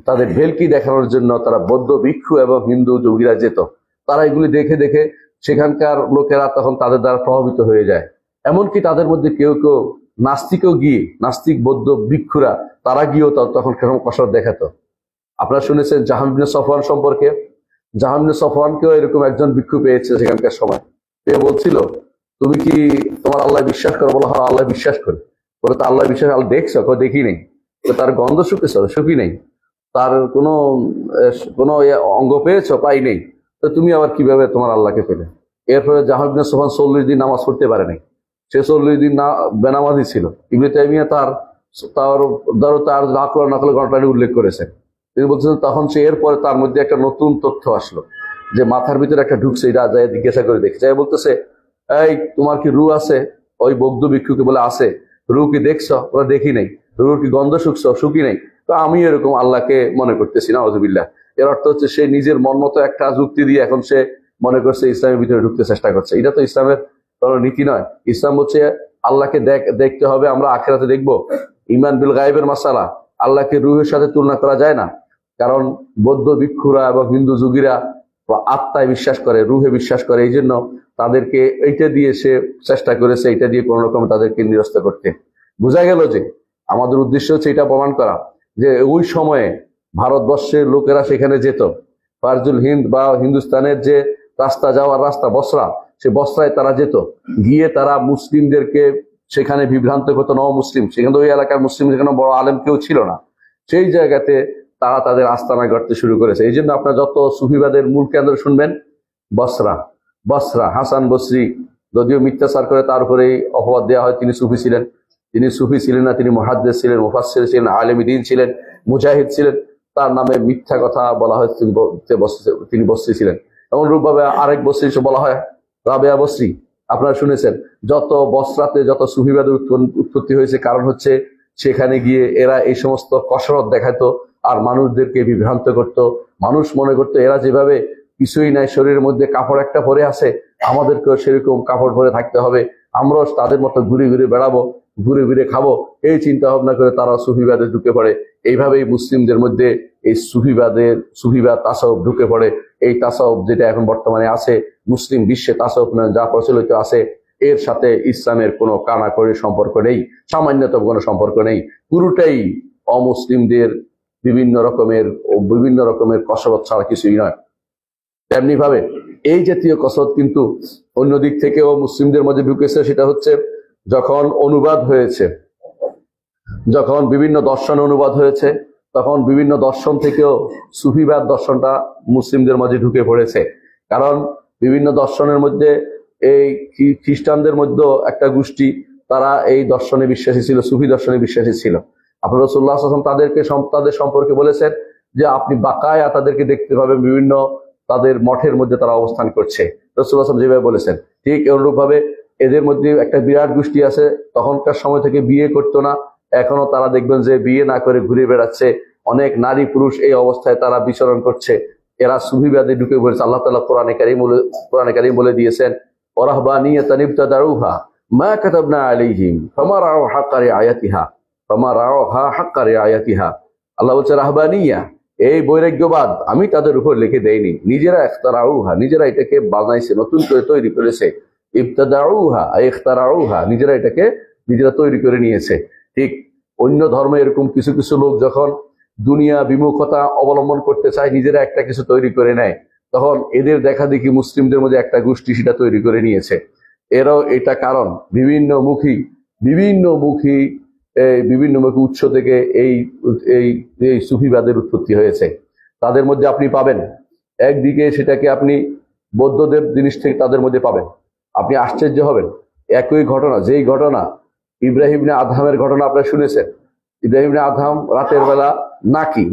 [SPEAKER 2] তাদের ভেলকি দেখানোর জন্য তারা বৌদ্ধ ভিক্ষু এবং হিন্দু যোগীরা যেত। তারা এগুলি দেখে দেখে সেখানকার লোকেরা তখন তাদের দ্বারা প্রভাবিত হয়ে যায়। এমনকি তাদের মধ্যে কেউ নাস্তিক বৌদ্ধ ভিক্ষুরা তারা গিয়েও তখন কেরকম কসরত দেখাতো। আপনারা শুনেছেন জাহাম বিন সফওয়ান সম্পর্কে। জাহাম বিন সফওয়ানকেও এরকম একজন ভিক্ষু পেয়েছে সেখানকার সময়, পেয়ে বলছিল তুমি কি তোমার আল্লাহ বিশ্বাস করো? বলো হ্যাঁ আল্লাহ বিশ্বাস করে। বলে তো আল্লাহ বিশ্বাস, আল্লাহ দেখছো? দেখি নেই। তো তার গন্ধ শুকি নেই, তার কোনো অঙ্গ পেয়েছো? পাই নেই। তো তুমি আবার কিভাবে তোমার আল্লাহকে পেলে? এরপরে জাহাম বিন সফওয়ান 40 দিন নামাজ পড়তে পারে নাই। সে 40 দিন বেনামাজি ছিল। ইবনে তাইমিয়া তার নাকল ঘটনাটি উল্লেখ করেছেন। তিনি বলছেন তখন এরপরে তার মধ্যে একটা নতুন তথ্য আসলো। যে মাথার ভিতরে একটা ঢুকছে, এটা যায় জিজ্ঞাসা করে দেখে যায়, বলতেছে এই তোমার কি রু আছে? ওই বৌদ্ধ ভিক্ষুকে বলে আছে। রু কি দেখছো? ওরা দেখি নাই। রু কি গন্ধ শুকছো? শুকি নাই। তো আমি এরকম আল্লাহকে মনে করতেছি না, আউযুবিল্লাহ। এর অর্থ হচ্ছে সে নিজের মন মতো একটা যুক্তি দিয়ে এখন সে মনে করছে ইসলামের ভিতরে ঢুকতে চেষ্টা করছে। এটা তো ইসলামের কোনো নীতি নয়। ইসলাম হচ্ছে আল্লাহকে দেখতে হবে, আমরা আখিরাতে দেখবো। ইমান বিল গায়েবের মাসালা, আল্লাহকে রুহের সাথে তুলনা করা যায় না। কারণ বৌদ্ধ ভিক্ষুরা এবং হিন্দু যুগীরা আত্মায় বিশ্বাস করে, রুহে বিশ্বাস করে, এই জন্য তাদেরকে এইটা দিয়ে সে চেষ্টা করেছে, এটা দিয়ে কোন রকম তাদেরকে নিরস্ত করতে। বোঝা গেল যে আমাদের উদ্দেশ্য হচ্ছে এটা প্রমাণ করা যে ওই সময়ে ভারতবর্ষের লোকেরা সেখানে যেত। ফারজুল হিন্দ বা হিন্দুস্তানের যে রাস্তা, যাওয়ার রাস্তা বসরা, সে বসরায় তারা যেত। গিয়ে তারা মুসলিমদেরকে সেখানে বিভ্রান্ত করতো, নও মুসলিম। সেখানে ওই এলাকার মুসলিম সেখানে বড় আলেম কেউ ছিল না। সেই জায়গাতে তারা তাদের আস্তানা গড়তে শুরু করেছে। এই জন্য আপনারা যত সুফিবাদের মূল কেন্দ্র শুনবেন বসরা, বসরা। হাসান বসরি যদিও মিথ্যাচার করে তার উপরেই অপবাদ দেওয়া হয় তিনি সুফি ছিলেন। তিনি সুফি ছিলেন না, তিনি মুহাদ্দিস ছিলেন, মুফাসসির ছিলেন, আলেম দ্বীন ছিলেন, মুজাহিদ ছিলেন। তার নামে মিথ্যা কথা বলা হয় তিনি বসরি ছিলেন। এমন রূপভাবে আরেক বসরি বলা হয় রাবেয়া বসরি, আপনারা শুনেছেন। যত বসরাতে যত সুফিবাদের উৎপত্তি হয়েছে কারণ হচ্ছে সেখানে গিয়ে এরা এই সমস্ত কসরত দেখাতো আর মানুষদেরকে বিভ্রান্ত করত। মানুষ মনে করতো এরা যেভাবে কিছুই নাই, শরীরের মধ্যে কাপড় একটা পরে আছে, আমাদেরকেও সেরকম কাপড় পরে থাকতে হবে, আমরাও তাদের মতো ঘুরে ঘুরে বেড়াবো, ঘুরে ঘুরে খাবো। এই চিন্তা ভাবনা করে তারা সুফিবাদে ঢুকে পড়ে। এইভাবেই মুসলিমদের মধ্যে এই সুফিবাদ তাসাউফ ঢুকে পড়ে। এই তাসাউফ যেটা এখন বর্তমানে আছে মুসলিম বিশ্বে, তাসাউফ যা প্রচলিত আছে, এর সাথে ইসলামের কোনো কানাকড়ির সম্পর্ক নেই, সামান্যতম কোনো সম্পর্ক নেই। পুরোটাই অমুসলিমদের বিভিন্ন রকমের কসরত ছাড়া কিছুই নয়। তেমনি ভাবে এই জাতীয় কসরত কিন্তু অন্য দিক থেকেও মুসলিমদের মধ্যে ঢুকেছে। সেটা হচ্ছে যখন অনুবাদ হয়েছে, যখন বিভিন্ন দর্শন অনুবাদ হয়েছে, তখন বিভিন্ন দর্শন থেকেও সুফিবাদ দর্শনটা মুসলিমদের মাঝে ঢুকে পড়েছে। কারণ বিভিন্ন দর্শনের মধ্যে এই খ্রিস্টানদের মধ্যেও একটা গোষ্ঠী, তারা এই দর্শনে বিশ্বাসী ছিল, সুফি দর্শনে বিশ্বাসী ছিল। আপনার রাসূলুল্লাহ সাল্লাল্লাহু আলাইহি ওয়াসাল্লাম তাদের সম্পর্কে বলেছেন যে আপনি বাকায়া তাদেরকে দেখতে পাবেন, বিভিন্ন তাদের মঠের মধ্যে তারা অবস্থান করছে। রাসূলুল্লাহ সাল্লাল্লাহু আলাইহি ওয়াসাল্লাম যেভাবে বলেছেন, ঠিক অনুরূপ ভাবে এদের মধ্যে একটা বিরাট গোষ্ঠী আছে, তখনকার সময় থেকে বিয়ে করতো না, এখনো তারা দেখবেন যে বিয়ে না করে ঘুরে বেড়াচ্ছে। অনেক নারী পুরুষ এই অবস্থায় তারা বিচরণ করছে। এরা সুফিবাদে ঢুকে পড়েছে। আল্লাহ তাআলা কোরআনে কারীম বলে দিয়েছেন, ওয়ারাহবানিয়াতান ইবতাদাউহা মা কাতাবনা আলাইহিম ফামা রাউ হাক্কা রিআয়াতিহা আল্লাহ বলছে রাহবানিয়া, এই বৈরাগ্যবাদ আমি তাদের উপর লিখে দেইনি, নিজেরা ইখতারাউহা, নিজেরা এটাকে বানাইছে, নতুন করে তৈরি করেছে। ইবতাদাউহা ইখতারাউহা, নিজেরা তৈরি করে নিয়েছে। ঠিক অন্য ধর্মে এরকম কিছু কিছু লোক যখন দুনিয়া বিমুখতা অবলম্বন করতে চায়, নিজেরা একটা কিছু তৈরি করে নেয়, তখন এদের দেখা দেখি মুসলিমদের মধ্যে একটা গোষ্ঠী সেটা তৈরি করে নিয়েছে। এরাও এটা কারণ বিভিন্নমুখী উৎস থেকে এই সুফিবাদের উৎপত্তি হয়েছে। তাদের মধ্যে আপনি পাবেন একদিকে সেটাকে আপনি বৌদ্ধদের জিনিস থেকে তাদের মধ্যে পাবেন, আপনি আশ্চর্য হবেন। একই ঘটনা, যেই ঘটনা ইব্রাহিম ইবনে আদহামের ঘটনা আপনারা শুনেছেন। ইব্রাহিম ইবনে আদহাম রাতের বেলা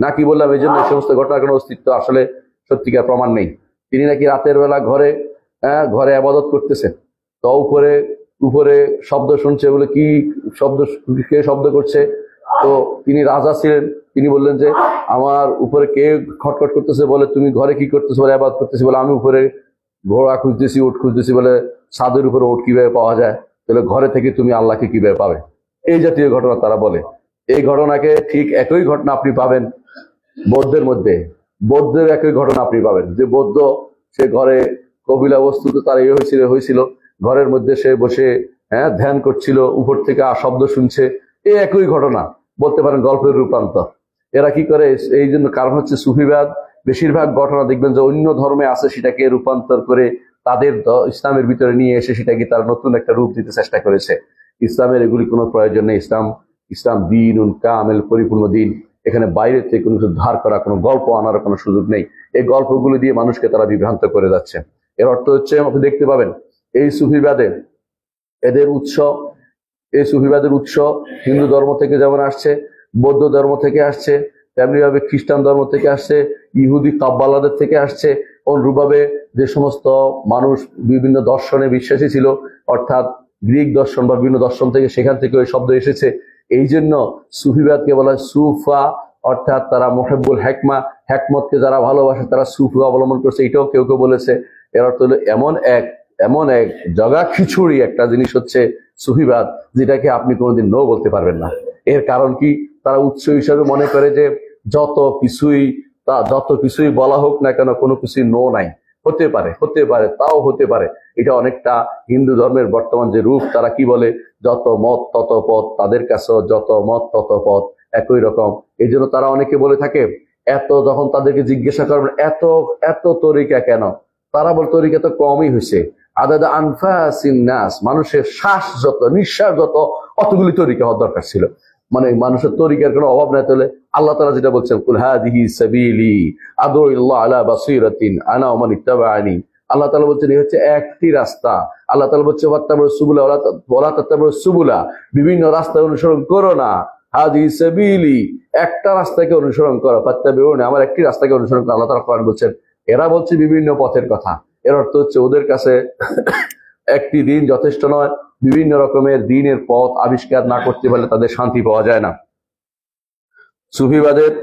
[SPEAKER 2] নাকি বললাম এই জন্য, এই সমস্ত ঘটনার কোনো অস্তিত্ব আসলে সত্যিকার প্রমাণ নেই। তিনি নাকি রাতের বেলা ঘরে ইবাদত করতেছেন, তো উপরে শব্দ শুনছে, বলে কি কে শব্দ করছে? তো তিনি রাজা ছিলেন, তিনি বললেন যে আমার উপরে কে খটখট করতেছে? বলে তুমি ঘরে কি করতেছো? বলে ইবাদত করতেছি। বলে আমি উপরে ঘোড়া খুঁজতেছি, উট খুঁজতেছি। বলে ছাদের উপরে উট কিভাবে পাওয়া যায়? তাহলে ঘরে থেকে তুমি আল্লাহকে কিভাবে পাবে? এই জাতীয় ঘটনা তারা বলে। এই ঘটনাকে ঠিক একই ঘটনা আপনি পাবেন বৌদ্ধের মধ্যে। বৌদ্ধের একই ঘটনা আপনি পাবেন যে বৌদ্ধ সে ঘরে কবিলা বস্তুতে তার হয়েছিল ঘরের মধ্যে সে বসে ধ্যান করছিল, উপর থেকে শব্দ শুনছে। এই একই ঘটনা, বলতে পারেন গল্পের রূপান্তর। এরা কি করে? এই জন্য কারণ হচ্ছে সুফিবাদ বেশিরভাগ ঘটনা দেখবেন যে অন্য ধর্মে আছে, সেটাকে রূপান্তর করে তাদের ইসলামের ভিতরে নিয়ে এসে সেটাকে তারা নতুন একটা রূপ দিতে চেষ্টা করেছে। ইসলামের এগুলি কোনো প্রয়োজন নেই। ইসলাম দীনুন কামিল, পরিপূর্ণ দিন। এখানে বাইরে থেকে কোনো কিছু ধার করা, কোনো গল্প আনার কোনো সুযোগ নেই। এই গল্পগুলো দিয়ে মানুষকে তারা বিভ্রান্ত করে যাচ্ছে। এর অর্থ হচ্ছে আপনি দেখতে পাবেন এই সুফিবাদের উৎস হিন্দু ধর্ম থেকে যেমন আসছে, বৌদ্ধ ধর্ম থেকে আসছে, তেমনি ভাবে খ্রিস্টান ধর্ম থেকে আসছে, ইহুদি কাব্বালাদের থেকে আসছে। অনুরূপভাবে যে সমস্ত মানুষ বিভিন্ন দর্শনে বিশ্বাসী ছিল, অর্থাৎ গ্রিক দর্শন বা বিভিন্ন দর্শন থেকে, সেখান থেকে ওই শব্দ এসেছে। এই জন্য সুফিবাদকে বলা হয় সুফা, অর্থাৎ তারা মুহিব্বুল হিকমা, হিকমতকে যারা ভালোবাসে তারা সুফি অবলম্বন করছে, এটাও কেউ কেউ বলেছে। এর অর্থ হলো এমন এক জগা খিচুড়ি একটা জিনিস হচ্ছে সুফিবাদ, যেটাকে আপনি কোনোদিন নো বলতে পারবেন না। এর কারণ কি, তারা উৎস হিসাবে মনে করে যে যত কিছুই বলা হোক না কেন, কোনো কিছুই নো নাই। হতে পারে, তাও হতে পারে। এটা অনেকটা হিন্দু ধর্মের বর্তমান যে রূপ, তারা কি বলে, যত মত তত পথ, তাদের কাছেও যত মত তত পথ, একই রকম। এই জন্য তারা অনেকে বলে থাকে, যখন তাদেরকে জিজ্ঞাসা করবেন এত তরিকা কেন, তারা বলে তরিকা তো কমই হয়েছে। আদাদা আনফাসিন নাস, মানুষের নিঃশ্বাস যত অতগুলি তরিকা হওয়ার দরকার ছিল। মানে মানুষের তরিকার কোনো অভাব নাই। তাহলে আল্লাহ তাআলা যেটা বলছেন, কুল হাদিহি সাবিলি আদউ ইল্লাহ আলা বাসীরাতিন আনা ওয়া মান ইত্তাবাআনি, আল্লাহ তাআলা বলছেন এই হচ্ছে একটি রাস্তা। আল্লাহ তাআলা বলছে ওয়াত্তাবিউ সুবুলা ওয়ালা তাত্তাবিউ সুবুলা, বিভিন্ন রাস্তা অনুসরণ করো না। হাদিহি সাবিলি, একটা রাস্তাকে অনুসরণ করো, ফাত্তাবিউনি, আমার একটি রাস্তাকে অনুসরণ করো। আল্লাহ তাআলা কোরআন বলছেন। এরা বলছে বিভিন্ন পথের কথা। এর অর্থ হচ্ছে ওদের কাছে একটি দিন যথেষ্ট নয়, বিভিন্ন রকমের দিনের পথ আবিষ্কার না করতে পারলে তাদের শান্তি পাওয়া যায় না। সুফিবাদের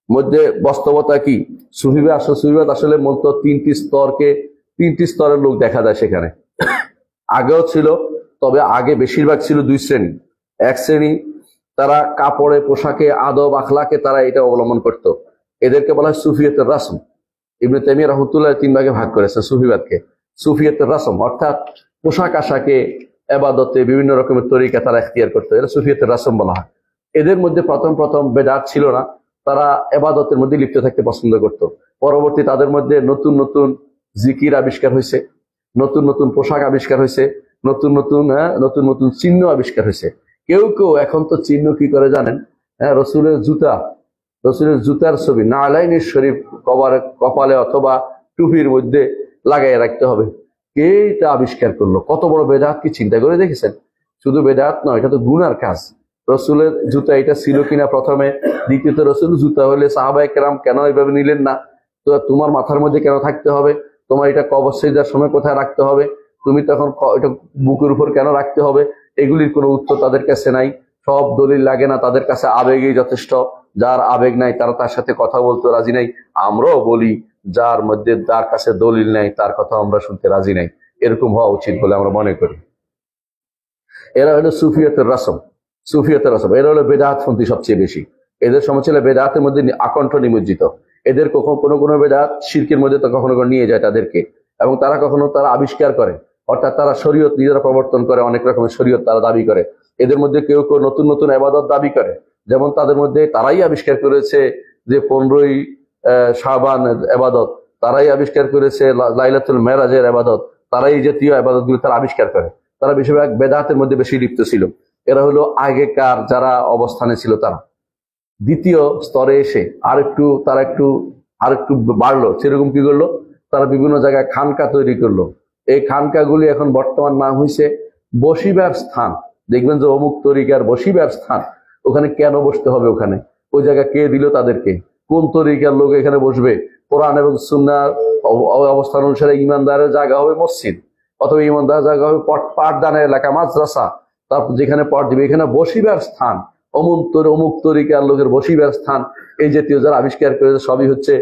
[SPEAKER 2] মধ্যে বাস্তবতা কি, সুফিবাদ আসলে মূলত তিনটি স্তরের লোক দেখা যায় সেখানে। আগেও ছিল, তবে আগে বেশিরভাগ ছিল দুই শ্রেণী। এক শ্রেণী তারা কাপড়ে, পোশাকে, আদব আখলাকে তারা এটা অবলম্বন করত। এদেরকে বলা হয় সুফিয়তের রাসম। ইবনে তাইমিয়া রাহমাতুল্লাহ 3 ভাগে ভাগ করেছে সুফিবাদকে। সুফিয়তের রাসম অর্থাৎ পোশাক আশাকে, এবাদতে বিভিন্ন রকমের তরিকা তারা এখতিয়ার করতো, এটা সুফিয়তের রাসম বলা হয়। এদের মধ্যে প্রথম বেদাত ছিল না, তারা এবাদতের মধ্যে লিপ্ত থাকতে পছন্দ করত। পরবর্তী তাদের মধ্যে নতুন নতুন জিকির আবিষ্কার হয়েছে, নতুন নতুন পোশাক আবিষ্কার হয়েছে, নতুন নতুন চিহ্ন আবিষ্কার হয়েছে। কেউ এখন তো চিহ্ন কি করে জানেন, রসুলের জুতার ছবি নালাইনের শরীফ কপালে অথবা টুপির মধ্যে লাগাই রাখতে হবে। কে এটা আবিষ্কার করলো? কত বড় বেদাত, কি চিন্তা করে দেখেছেন? শুধু বেদাত নয়, এটা তো গুনার কাজ। রসুলের জুতা এটা ছিল কিনা প্রথমে, দ্বিতীয়ত রসুল জুতা হলে সাহাবায়ে কেরাম কেন এইভাবে নিলেন না? তো তোমার মাথার মধ্যে কেন থাকতে হবে? তোমার এটা কবর সিজদার সময় কোথায় রাখতে হবে? তুমি তখন এটা বুকের উপর কেন রাখতে হবে? এগুলির কোনো উত্তর তাদের কাছে নাই। সব দলিল লাগে না, তাদের কাছে আবেগই যথেষ্ট। যার আবেগ নাই তারা তার সাথে কথা বলতে রাজি নাই। আমরাও বলি, যার কাছে দলিল নাই তার কথা আমরা শুনতে রাজি নাই। এরকম হওয়া উচিত বলে আমরা মনে করি। এরা হলো সুফিয়তের রাসম। এরা হলো বেদাতপন্থী সবচেয়ে বেশি। এদের সময় ছিল বেদাতের মধ্যে আকণ্ঠ নিমজ্জিত। এদের কোনো বেদাত শিরকের মধ্যে তো কখনো নিয়ে যায় তাদেরকে, এবং তারা আবিষ্কার করে, অর্থাৎ তারা শরীয়ত নিজেরা প্রবর্তন করে, অনেক রকমের শরীয়ত তারা দাবি করে। এদের মধ্যে কেউ নতুন নতুন ইবাদত দাবি করে, যেমন তাদের মধ্যে তারাই আবিষ্কার করেছে যে 15ই শাবান ইবাদত, তারাই আবিষ্কার করেছে লাইলাতুল মেরাজের ইবাদত, তারাই জাতীয় ইবাদতগুলো তারা আবিষ্কার করে। তারা বেশিরভাগ বেদাতের মধ্যে বেশি লিপ্ত ছিল। এরা হলো আগেকার যারা অবস্থানে ছিল তারা। দ্বিতীয় স্তরে এসে তারা একটু বাড়লো। সেরকম কি করলো, তারা বিভিন্ন জায়গায় খানকা তৈরি করলো। এই খানকাগুলি এখন বর্তমান নাম হয়েছে বসিবার স্থান। দেখবেন যে অমুক তরিকার বসিবার স্থান, ওখানে কেন বসতে হবে? ওখানে ওই জায়গা কে দিল তাদেরকে? কোন তরিকার লোক এখানে বসবে? কোরআন এবং সুন্নাহর অবস্থান অনুসারে ইমানদারের জায়গা হবে মসজিদ, অথবা ইমানদারের জায়গা হবে পাঠদানের এলাকা, মাদ্রাসা। তারপর যেখানে পড় দিবে, এখানে বসিবার স্থান, অমুক তরিকার লোকের বসিবার স্থান। এই জাতীয় যারা আবিষ্কার করেছে সবই হচ্ছে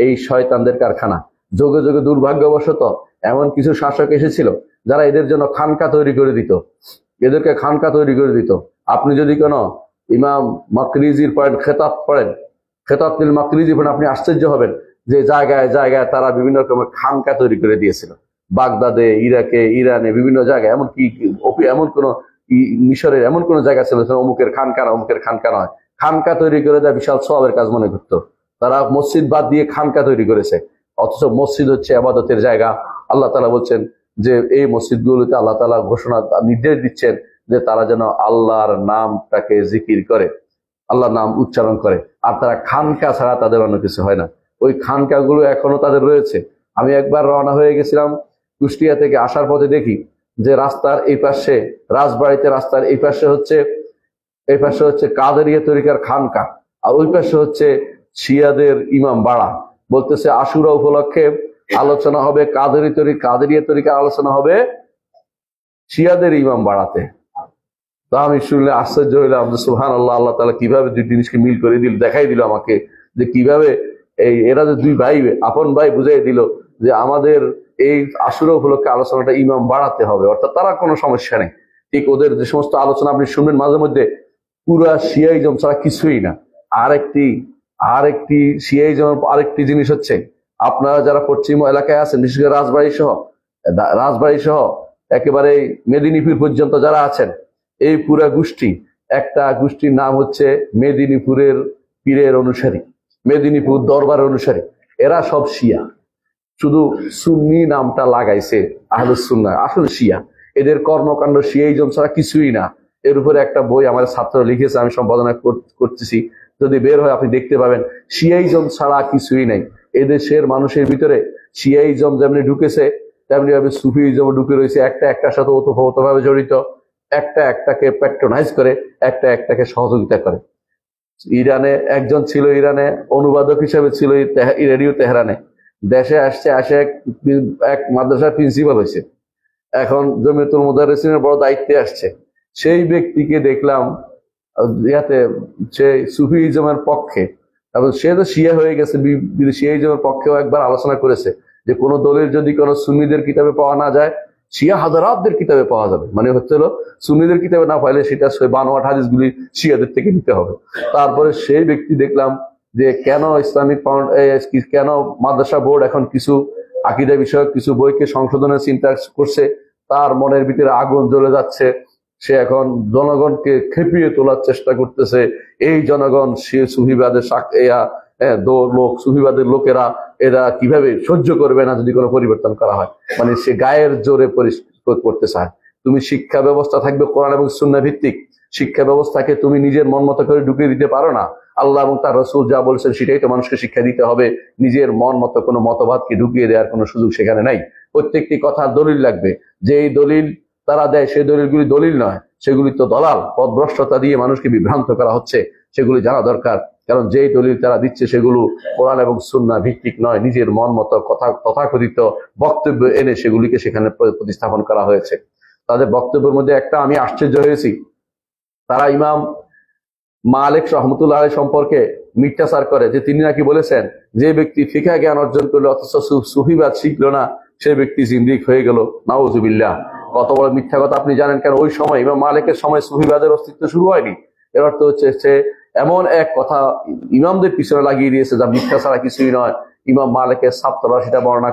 [SPEAKER 2] এই শয়তানদের কারখানা। যোগে যোগে দুর্ভাগ্যবশত এমন কিছু শাসক এসেছিল যারা এদের জন্য খানকা তৈরি করে দিত, এদেরকে খানকা তৈরি করে দিত। আপনি যদি কোনো ইমাম মাকরিজির পড়েন, খেতাব মাকরিজি পড়েন, আপনি আশ্চর্য হবেন যে জায়গায় জায়গায় তারা বিভিন্ন রকমের খানকা তৈরি করে দিয়েছিল। বাগদাদে, ইরাকে, ইরানে, বিভিন্ন জায়গায়, এমন কোন মিশরের এমন কোন জায়গা ছিল অমুকের খানকা নয়, খানকা তৈরি করে দেয় বিশাল সওয়াবের কাজ মনে করতো। তারা মসজিদ বাদ দিয়ে খানকা তৈরি করেছে, অথচ মসজিদ হচ্ছে ইবাদতের জায়গা। আল্লাহ তাআলা বলছেন যে এই মসজিদগুলোতে আল্লাহ তাআলা নির্দেশ দিচ্ছেন যে তারা যেন আল্লাহর নামটাকে জিকির করে, আল্লাহর নাম উচ্চারণ করে। আর তারা খানকা ছাড়া তাদের অন্য কিছু হয় না। ওই খানকাগুলো এখনো তাদের রয়েছে। আমি একবার রওনা হয়ে গেছিলাম কুষ্টিয়া থেকে, আসার পথে দেখি যে রাস্তার এই পাশে, রাজবাড়িতে রাস্তার এই পাশে হচ্ছে কাদেরিয়া তরিকার খানকা, আর ওই পাশে হচ্ছে শিয়াদের ইমাম বাড়া। বলতেছে আশুরা উপলক্ষে আলোচনা হবে কাদেরিয়া তরিকা, আলোচনা হবে শিয়াদের ইমাম বাড়াতে। তা আমি শুনলে আশ্চর্য হইলাম যে সুবহানাল্লাহ, আল্লাহ তাআলা কিভাবে দুই জিনিসকে মিল করে দিল, দেখাই দিল আমাকে যে কিভাবে এরা যে দুই ভাই, আপন ভাই, বুঝাই দিল যে আমাদের এই আশুরা উপলক্ষে আলোচনাটা ইমাম বাড়াতে হবে, অর্থাৎ তারা কোনো সমস্যা নেই। ঠিক ওদের যে সমস্ত আলোচনা আপনি শুনবেন মাঝে মধ্যে, পুরা শিয়াইজম ছাড়া কিছুই না। আরেকটি শিয়াইজম আরেকটি জিনিস হচ্ছে, আপনারা যারা পশ্চিম এলাকায় আছেন, বিশেষ করে রাজবাড়ী সহ একেবারে মেদিনীপুর পর্যন্ত যারা আছেন, এই পুরা গোষ্ঠী, একটা গোষ্ঠীর নাম হচ্ছে মেদিনীপুরের পীরের অনুসারী, মেদিনীপুর দরবার অনুসারী। এরা সব শিয়া, শুধু সুন্নি নামটা লাগাইছে আহলুস সুন্নাহ, আসলে শিয়া। এদের কর্মকাণ্ড শিয়াইজম ছাড়া কিছুই না। এর উপরে একটা বই আমার ছাত্র লিখেছে, আমি সম্পাদনা করতেছি, যদি বের হয় আপনি দেখতে পাবেন। শিয়াইজম ছাড়া কিছুই নাই এদেশের মানুষের ভিতরে। শিয়াইজম যেমনি ঢুকেছে তেমনি ভাবে সুফিজম ঢুকে রয়েছে, একটা একটার সাথে ওতপ্রোতভাবে জড়িত, একটা একটাকে প্যাট্রোনাইজ করে, একটা একটাকে সহযোগিতা করে। ইরানে একজন ছিল, ইরানে অনুবাদক হিসেবে ছিল রেডিও তেহরানে, দেশে আসে এক মাদ্রাসার প্রিন্সিপাল হয়েছে, এখন জমিয়তুল মুদাররিসিনের বড় দায়িত্বে আসছে। সেই ব্যক্তিকে দেখলাম ইয়াতে, সে সুফিজমের পক্ষে, এবং সে তো শিয়া হয়ে গেছে, শিয়াইজমের পক্ষেও একবার আলোচনা করেছে যে কোন দলিল যদি কোন সুন্নিদের কিতাবে পাওয়া না যায়, শিয়া হাজারাতদের কিতাবে পাওয়া যাবে। মানে হচ্ছে সুন্নিদের কিতাবে না পাইলে সেটা বানোয়াট হাদিসগুলি শিয়াদের থেকে নিতে হবে। তারপরে সেই ব্যক্তি দেখলাম যে কেন কেন মাদ্রাসা বোর্ড এখন কিছু আকীদা বিষয়ক কিছু বইকে সংশোধনের চিন্তা করছে, তার মনের ভিতরে আগুন জ্বলে যাচ্ছে। সে এখন জনগণকে খেপিয়ে তোলার চেষ্টা করতেছে। এই জনগণ সুফিবাদের সুফিবাদের লোকেরা এরা কিভাবে সহ্য করবে না যদি কোনো পরিবর্তন করা হয়। মানে সে গায়ের জোরে পরিষ্কার করতে চায়। তুমি শিক্ষা ব্যবস্থা থাকবে কোরআন এবং সুন্নাহ ভিত্তিক। শিক্ষা ব্যবস্থাকে তুমি নিজের মন মতো করে ঢুকিয়ে দিতে পারো না। আল্লাহ এবং তার রাসূল যা বলেছেন সেটাই তো মানুষকে শিক্ষা দিতে হবে। নিজের মন মতো কোনো মতবাদকে ঢুকিয়ে দেওয়ার কোনো সুযোগ সেখানে নাই। প্রত্যেকটি কথার দলিল লাগবে। যে এই দলিল তারা দেয় সেই দলিলগুলি দলিল নয়, সেগুলি তো দলাল, পথভ্রষ্টতা দিয়ে মানুষকে বিভ্রান্ত করা হচ্ছে, সেগুলি জানা দরকার। কারণ যেই দলিল তারা দিচ্ছে সেগুলো কোরআন এবং সুন্নাহ ভিত্তিক নয়, নিজের মন মতো তথাকথিত বক্তব্য এনে সেগুলিকে সেখানে প্রতিস্থাপন করা হয়েছে। তাদের বক্তব্যের মধ্যে একটা আমি আশ্চর্য হয়েছি, তারা ইমাম মালিক রাহমাতুল্লাহ আলাইহি সম্পর্কে মিথ্যাচার করে যে তিনি নাকি বলেছেন যে ব্যক্তি ফিকহ জ্ঞান অর্জন করলো অথচ সুফিবাদ শিখলো না, সে ব্যক্তি জিন্দিক হয়ে গেল। নাউজুবিল্লাহ। কত বড় মিথ্যা কথা আপনি জানেন? কেন ওই সময় ইমাম মালিকের সময় সুফিবাদের অস্তিত্ব শুরু হয়নি। এর অর্থ হচ্ছে সে এমন এক কথা ইমামদের পিছনে লাগিয়ে দিয়েছে যা মিথ্যা ছাড়া কিছুই নয়। ইমাম মালিকের ছাত্ররা সেটা বর্ণনা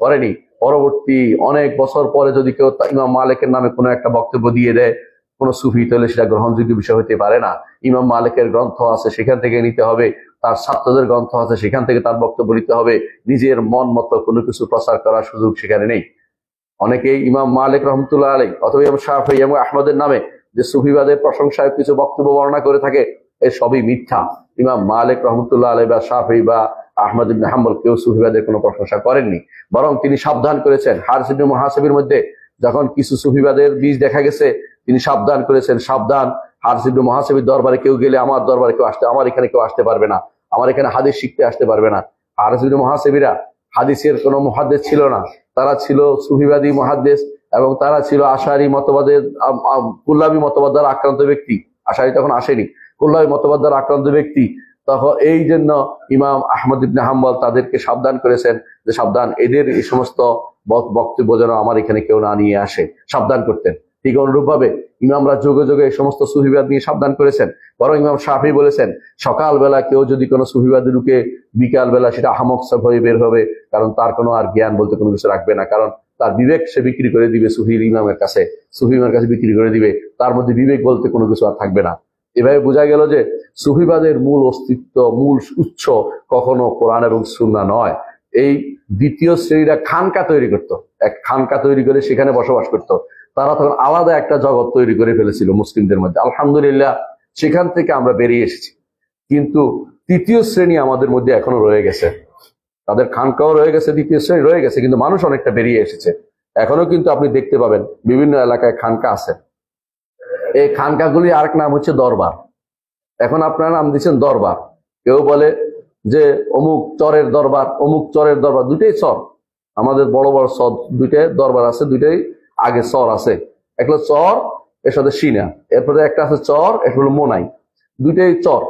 [SPEAKER 2] করেনি। পরবর্তী অনেক বছর পরে যদি কেউ ইমাম মালিকের নামে কোনো একটা বক্তব্য দিয়ে দেয় কোন সুফি, তাহলে সেটা গ্রহণযোগ্য বিষয় হতে পারে না। ইমাম মালিকের গ্রন্থ আছে, সেখান থেকে নিতে হবে। তার ছাত্রদের গ্রন্থ আছে, সেখান থেকে তার বক্তব্য নিতে হবে। নিজের মন মতো কোনো কিছু প্রচার করার সুযোগ সেখানে নেই। অনেকেই ইমাম মালিক রহমতুল্লাহ আলাইহি অথবা ইমাম শাফিঈ এবং আহমদের নামে যে সুফিবাদের প্রশংসায় কিছু বক্তব্য বর্ণনা করে থাকে, এ সবই মিথ্যা। ইমাম মালিক রহমতুল্লাহ আলাইহি বা শাফিঈ বা আহমদ ইবনে হাম্বল কেউ সুফিবাদের কোনো প্রশংসা করেননি, বরং তিনি সাবধান করেছেন। হারিস ইবনে মুহাসিবের মধ্যে যখন কিছু সুফিবাদের বীজ দেখা গেছে, তিনি সাবধান করেছেন, সাবধান, হারিস ইবনে মুহাসিবের দরবারে কেউ গেলে আমার দরবারে কেউ আমার এখানে কেউ আসতে পারবে না, আমার এখানে হাদিস শিখতে আসতে পারবে না। হারিস ইবনে মুহাসিবিরা হাদিসের কোনো মুহাদ্দিস ছিল না, তারা ছিল সুফিবাদী মুহাদ্দিস এবং তারা ছিল আশারি মতবাদের কুল্লাবী মতবাদ দ্বারা আক্রান্ত ব্যক্তি। আশারি তখন আসেনি, কুল্লাবী মতবাদ দ্বারা আক্রান্ত ব্যক্তি। তখন এই জন্য ইমাম আহমদ ইবনে হাম্বল তাদেরকে সাবধান করেছেন যে সাবধান, এদের এই সমস্ত বক্তব্য যেন আমার এখানে কেউ না নিয়ে আসে, সাবধান করতেন। ঠিক অনুরূপ ভাবে ইমামরা যুগে যুগে এই সমস্ত সুফিবাদ নিয়ে সাবধান করেছেন। বরং ইমাম শাফিঈ বলেছেন সকালবেলা কেউ যদি কোনো সুফিবাদে ঢুকে বিকাল বেলা সেটা আহমক সব হয়ে বের হবে, কারণ তার কোনো আর জ্ঞান বলতে কোনো কিছু রাখবে না। কারণ তার বিবেক সে বিক্রি করে দিবে সুফির ইমামের কাছে, সুফি ইমামের কাছে বিক্রি করে দিবে, তার মধ্যে বিবেক বলতে কোনো কিছু আর থাকবে না। এভাবে বোঝা গেল যে সুফিবাদের মূল অস্তিত্ব, মূল উৎস কখনো কোরআন এবং সুন্নাহ নয়। এই দ্বিতীয় শ্রেণীরা খানকা তৈরি করত, এক খানকা তৈরি করে সেখানে বসবাস করত। তারা তখন আলাদা একটা জগৎ তৈরি করে ফেলেছিল মুসলিমদের মধ্যে। আলহামদুলিল্লাহ সেখান থেকে আমরা বেরিয়ে এসেছি, কিন্তু তৃতীয় শ্রেণী আমাদের মধ্যে এখনো রয়ে গেছে। তাদের খানকাও রয়ে গেছে, দ্বিতীয় শ্রেণী রয়ে গেছে, কিন্তু মানুষ অনেকটা বেরিয়ে এসেছে। এখনো কিন্তু আপনি দেখতে পাবেন বিভিন্ন এলাকায় খানকা আছে। এই খানকাগুলি আরেক নাম হচ্ছে দরবার। এখন আপনারা নাম দিচ্ছেন দরবার। কেউ বলে যে অমুক চরের দরবার, অমুক চরের দরবার, দুটোই চর। আমাদের বড় বড় চর দুইটাই দরবার আছে, দুইটাই আগে চর আছে। একটা হলো চর, এর সাথে সিনা, এরপরে একটা আছে চর, এটা হলো মোনাই। দুইটাই চর,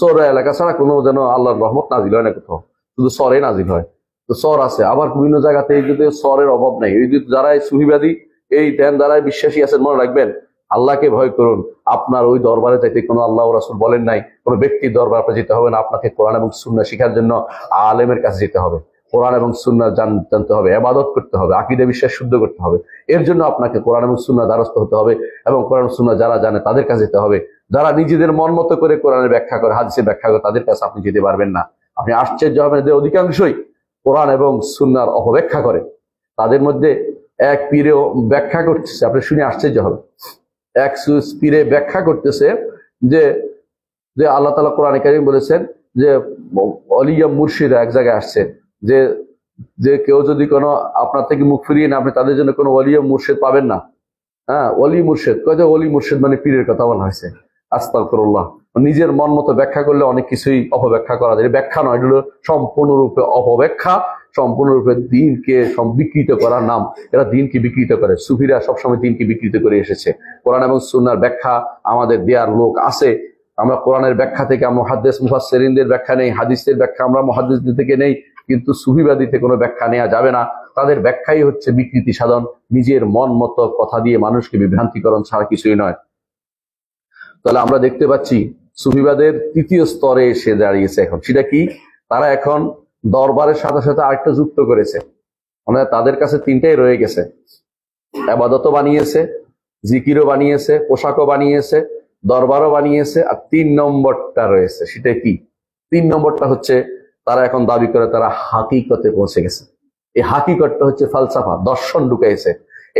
[SPEAKER 2] চর এলাকা ছাড়া কোনো যেন আল্লাহর রহমত নাজিল হয় না কোথাও, শুধু চরে নাজিল হয়। তো চর আছে, আবার বিভিন্ন জায়গাতে এই যদি চরের অভাব নেই। এই যদি যারা এই সুফিবাদী এই ধ্যান দ্বারাই বিশ্বাসী আছেন, মনে রাখবেন আল্লাহকে ভয় করুন। আপনার ওই দরবারে যাইতে কোনো আল্লাহ রাসূল বলেন নাই, কোনো ব্যক্তির দরবারে যেতে হবে না। আপনাকে কোরআন এবং সুন্নাহ শিখার জন্য আলেমের কাছে যেতে হবে, কোরআন এবং সুন্নাহ জানতে হবে, ইবাদত করতে হবে, আকীদা বিশ্বাস শুদ্ধ করতে হবে। এর জন্য আপনাকে কোরআন এবং সুন্নাহ দ্বারস্থ হতে হবে এবং কোরআন সুন্নাহ যারা জানে তাদের কাছে যেতে হবে। যারা নিজেদের মন মতো করে কোরআনের ব্যাখ্যা করে, হাদিসের ব্যাখ্যা করে, তাদের কাছে আপনি যেতে পারবেন না। আপনি আশ্চর্য হবেন যে অধিকাংশই কোরআন এবং সুন্নাহর অপব্যাখ্যা করে। তাদের মধ্যে এক পীরেও ব্যাখ্যা করতেছে, আপনি শুনে আশ্চর্য হবেন। এক পীরে ব্যাখ্যা করতেছে যে যে আল্লাহ তাআলা কোরআনে কারীম বলেছেন যে অলিয়া মুর্শিদা এক জায়গায় আসছে যে যে কেউ যদি কোনো আপনার থেকে মুখ ফিরিয়ে না, আপনি তাদের জন্য কোনো অলিয়া মুর্শিদ পাবেন না। হ্যাঁ, অলি মুর্শিদ কয়ে, অলি মুর্শিদ মানে পীরের কথা বলা হয়েছে। আস্তাগফিরুল্লাহ। নিজের মন মতো ব্যাখ্যা করলে অনেক কিছুই অপব্যাখ্যা করা যায়। ব্যাখ্যা নয়, এগুলো সম্পূর্ণরূপে অপব্যাখ্যা, সম্পূর্ণরূপে দিনকে বিকৃত করার নাম। এরা দিনকে বিকৃত করে, সুফিরা সবসময় দিনকে বিকৃত করে এসেছে। কোরআন এবং সুন্নাহর ব্যাখ্যা আমাদের দেয়ার লোক আছে। আমরা কোরআনের ব্যাখ্যা থেকে আমরা মুহাদ্দিস মুফাসসিরিনদের ব্যাখ্যা নেই, হাদিসের ব্যাখ্যা আমরা মুহাদ্দিসদের থেকে নেই, কিন্তু সুফিবাদীতে কোনো ব্যাখ্যা নেওয়া যাবে না। তাদের ব্যাখ্যাই হচ্ছে বিকৃতি সাধন, নিজের মন মতো কথা দিয়ে মানুষকে বিভ্রান্তিকরণ ছাড়া কিছুই নয়। তাহলে আমরা দেখতে পাচ্ছি সুফিবাদের তৃতীয় স্তরে এসে দাঁড়িয়েছে এখন। সেটা কি? তারা এখন দরবারের সাথে সাথে আরেকটা যুক্ত করেছে, মানে তাদের কাছে তিনটাই রয়ে গেছে। ইবাদতও বানিয়েছে, জিকিরও বানিয়েছে, পোশাকও বানিয়েছে, দরবারও বানিয়েছে, আর 3 নম্বরটা রয়েছে। সেটা কি? 3 নম্বরটা হচ্ছে তারা এখন দাবি করে তারা হাকিকতে পৌঁছে গেছে। এই হাকিকতটা হচ্ছে ফালসাফা, দর্শন ঢুকেছে।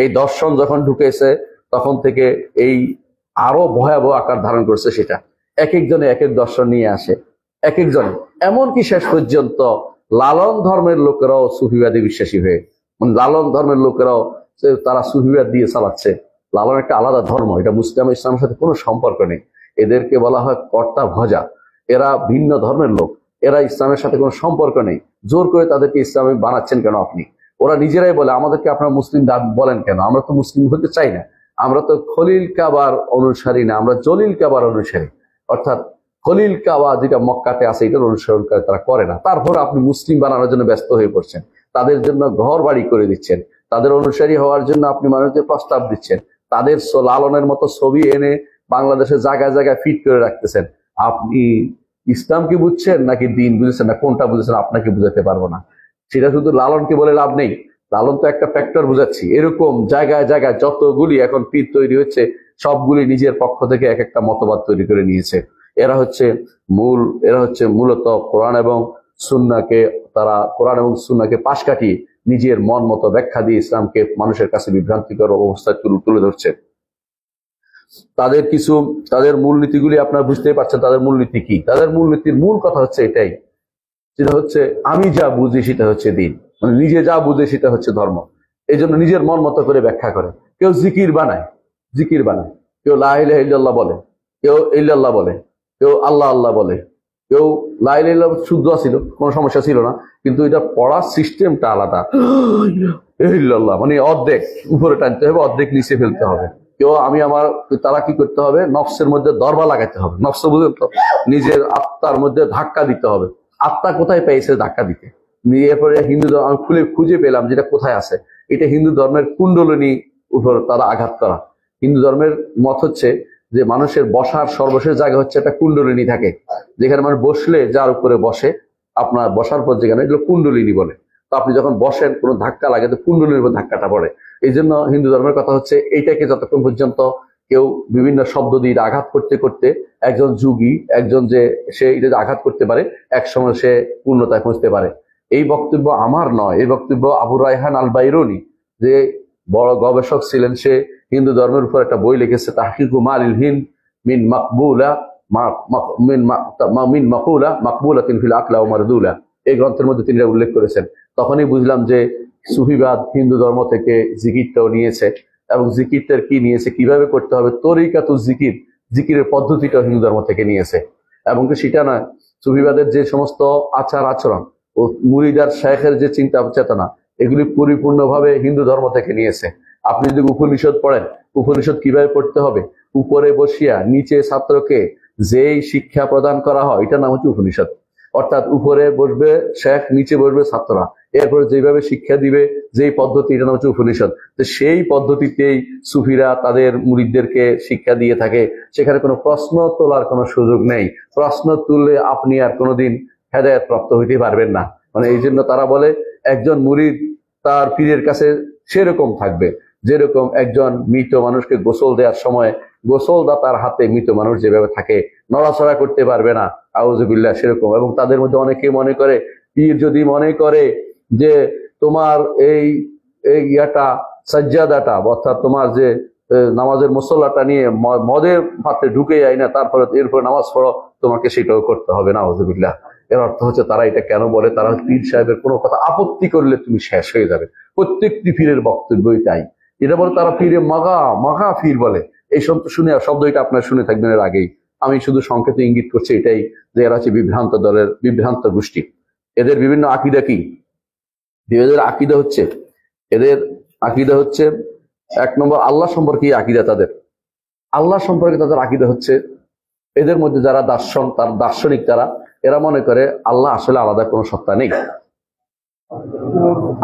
[SPEAKER 2] এই দর্শন যখন ঢুকেছে তখন থেকে এই আরো ভয়াবহ আকার ধারণ করছে। সেটা এক একজনে এক এক দর্শন নিয়ে আসে, এক একজনে, এমনকি শেষ পর্যন্ত লালন ধর্মের লোকেরাও সুফিবাদী বিশ্বাসী হয়ে, মানে লালন ধর্মের লোকেরাও তারা সুফিবাদ দিয়ে চালাচ্ছে। লালন একটা আলাদা ধর্ম, এটা মুসলিম ইসলামের সাথে কোনো সম্পর্ক নেই। এদেরকে বলা হয় কর্তা ভজা। এরা ভিন্ন ধর্মের লোক, এরা ইসলামের সাথে কোনো সম্পর্ক নেই। জোর করে তাদেরকে ইসলামে বানাচ্ছেন কেন আপনি? ওরা নিজেরাই বলে আমাদেরকে আপনারা মুসলিম বলেন কেন? আমরা তো মুসলিম হতে চাই না, আমরা তো খলিল কাবার অনুসারী না, আমরা জলিল কাবার অনুসারী। অর্থাৎ খলিল কাবা যেটা মক্কাতে আছে এটার অনুসরণ করে তারা করে না। তারপর আপনি মুসলিম বানানোর জন্য ব্যস্ত হয়ে পড়ছেন, তাদের জন্য ঘর বাড়ি করে দিচ্ছেন, তাদের অনুসারী হওয়ার জন্য আপনি মানুষদের প্রস্তাব দিচ্ছেন, তাদের লালনের মতো ছবি এনে বাংলাদেশের জায়গায় জায়গায় ফিট করে রাখতেছেন। আপনি ইসলাম কি বুঝছেন নাকি দিন বুঝেছেন না কোনটা বুঝেছেন আপনাকে বুঝাতে পারবো না। সেটা শুধু লালনকে বলে লাভ নেই, লালন তো একটা ফ্যাক্টর বুঝাচ্ছি। এরকম জায়গায় জায়গায় যতগুলি এখন পীর তৈরি হচ্ছে সবগুলি নিজের পক্ষ থেকে এক একটা মতবাদ তৈরি করে নিয়েছে। এরা হচ্ছে মূলত কোরআন এবং সুন্নাহকে, তারা কোরআন এবং সুন্নাহকে পাশ কাটিয়ে নিজের মন মতো ব্যাখ্যা দিয়ে ইসলামকে মানুষের কাছে বিভ্রান্তিকর অবস্থায় তুলে ধরছে। তাদের মূলনীতিগুলি আপনারা বুঝতেই পারছেন। তাদের মূলনীতি কি? তাদের মূলনীতির মূল কথা হচ্ছে এটাই, সেটা হচ্ছে আমি যা বুঝি সেটা হচ্ছে দিন, মানে নিজে যা বুঝে সেটা হচ্ছে ধর্ম। এই জন্য নিজের মন মতো করে ব্যাখ্যা করে। কেউ জিকির বানায়, কেউ লা ইলাহা ইল্লাল্লাহ বলে, কেউ ইল্লাল্লাহ বলে, কেউ আল্লাহ আল্লাহ বলে, কেউ লা ইলাহা ইল্লাল্লাহ শুদ্ধ ছিল, কোনো সমস্যা ছিল না, কিন্তু এটা পড়ার সিস্টেমটা আলাদা। ইল্লাল্লাহ মানে অর্ধেক উপরে টানতে হবে, অর্ধেক নিচে ফেলতে হবে। কেউ তারা কি করতে হবে? নফসের মধ্যে দরবা লাগাতে হবে। নফস বুঝলেন তো? নিজের আত্মার মধ্যে ধাক্কা দিতে হবে। আত্মা কোথায় পেয়েছে ধাক্কা দিতে? এরপরে হিন্দু ধর্ম আমি খুঁজে পেলাম যেটা কোথায় আছে। এটা হিন্দু ধর্মের কুণ্ডলিনী উপর তারা আঘাত করা। হিন্দু ধর্মের মত হচ্ছে যে মানুষের বসার সর্বশেষ জায়গা হচ্ছে একটা কুণ্ডলিনী থাকে, যেখানে মানুষ বসলে যার উপরে বসে, আপনার বসার পর যেখানে, এগুলো কুণ্ডলিনী বলে। তো আপনি যখন বসেন কোনো ধাক্কা লাগে তো কুণ্ডলিনীর উপর ধাক্কাটা পড়ে। এই জন্য হিন্দু ধর্মের কথা হচ্ছে এইটাকে যতক্ষণ পর্যন্ত কেউ বিভিন্ন শব্দ দিয়ে আঘাত করতে করতে, একজন যোগী, একজন যে সে এটা আঘাত করতে পারে, একসময় সে পূর্ণতায় পৌঁছতে পারে। এই বক্তব্য আমার নয়, এই বক্তব্য আবু রায়হান আল বাইরুনি, যে বড় গবেষক ছিলেন, সে হিন্দু ধর্মের উপর একটা বই লিখেছে, তাহকিকু মালিল হিন্দ মিন মাকবুলা মিন মাকুলা মাকবুলাতিন ফিল আকলা ওয়া মারদুলা। এই গ্রন্থের মধ্যে তিনি উল্লেখ করেছেন। তখনই বুঝলাম যে সুফিবাদ হিন্দু ধর্ম থেকে জিকিরটাও নিয়েছে, এবং জিকিরটার কি নিয়েছে, কিভাবে করতে হবে, তরিকাতুল জিকির, জিকিরের পদ্ধতিটাও হিন্দু ধর্ম থেকে নিয়েছে। এবং সেটা নয়, সুফিবাদের যে সমস্ত আচার আচরণ ও মুরিদার শেখের যে চিন্তা চেতনা, এগুলি পরিপূর্ণভাবে হিন্দু ধর্ম থেকে নিয়েছে। আপনি যদি উপনিষদ পড়েন, উপনিষদ কিভাবে পড়তে হবে, উপরে বসিয়া নিচে ছাত্রকে যেই শিক্ষা প্রদান করা হয়, এটা নাম হচ্ছে উপনিষদ। অর্থাৎ উপরে বসবে শেখ, নিচে বসবে ছাত্ররা, এরপরে যেভাবে শিক্ষা দিবে যেই পদ্ধতি, এটা নাম হচ্ছে উপনিষদ। তো সেই পদ্ধতিতেই সুফিরা তাদের মুরিদদেরকে শিক্ষা দিয়ে থাকে। সেখানে কোনো প্রশ্ন তোলার কোনো সুযোগ নেই। প্রশ্ন তুললে আপনি আর কোনোদিন হেদায়েত প্রাপ্ত হইতে পারবেন না। মানে এই জন্য তারা বলে একজন মুরিদ তার পীরের কাছে সেরকম থাকবে যেরকম একজন মৃত মানুষকে গোসল দেওয়ার সময় গোসলদাতার হাতে মৃত মানুষ যেভাবে থাকে, নড়াচড়া করতে পারবে না, আউযুবিল্লাহ, সেরকম। এবং তাদের মধ্যে অনেকে মনে করে, পীর যদি মনে করে যে তোমার এই ইয়াটা সাজ্জাদাটা, অর্থাৎ তোমার যে নামাজের মুসল্লাটা নিয়ে মদের পাত্রে ঢুকে যায় না, তারপরে এরপরে নামাজ পড়ো, তোমাকে সেটাও করতে হবে না, আউযুবিল্লাহ। এর অর্থ হচ্ছে তারা এটা কেন বলে, তারা পীর সাহেবের কোনো কথা আপত্তি করলে তুমি শেষ হয়ে যাবে। প্রত্যেকটি পীরের বক্তব্যই তাই। এটা বলে তারা পীরে মাগা মাগা পীর বলে। এই শুনে শব্দ এটা আপনার শুনে থাকবেন এর আগেই। আমি শুধু সংক্ষেপে ইঙ্গিত করছি এটাই যে এরা হচ্ছে বিভ্রান্ত দলের বিভ্রান্ত গোষ্ঠী। এদের বিভিন্ন আকীদা কি? এদের আকীদা হচ্ছে 1 নম্বর আল্লাহ সম্পর্কে আকীদা। আল্লাহ সম্পর্কে তাদের আকীদা হচ্ছে, এদের মধ্যে যারা দার্শনিক তারা, এরা মনে করে আল্লাহ আসলে আলাদা কোনো সত্তা নেই।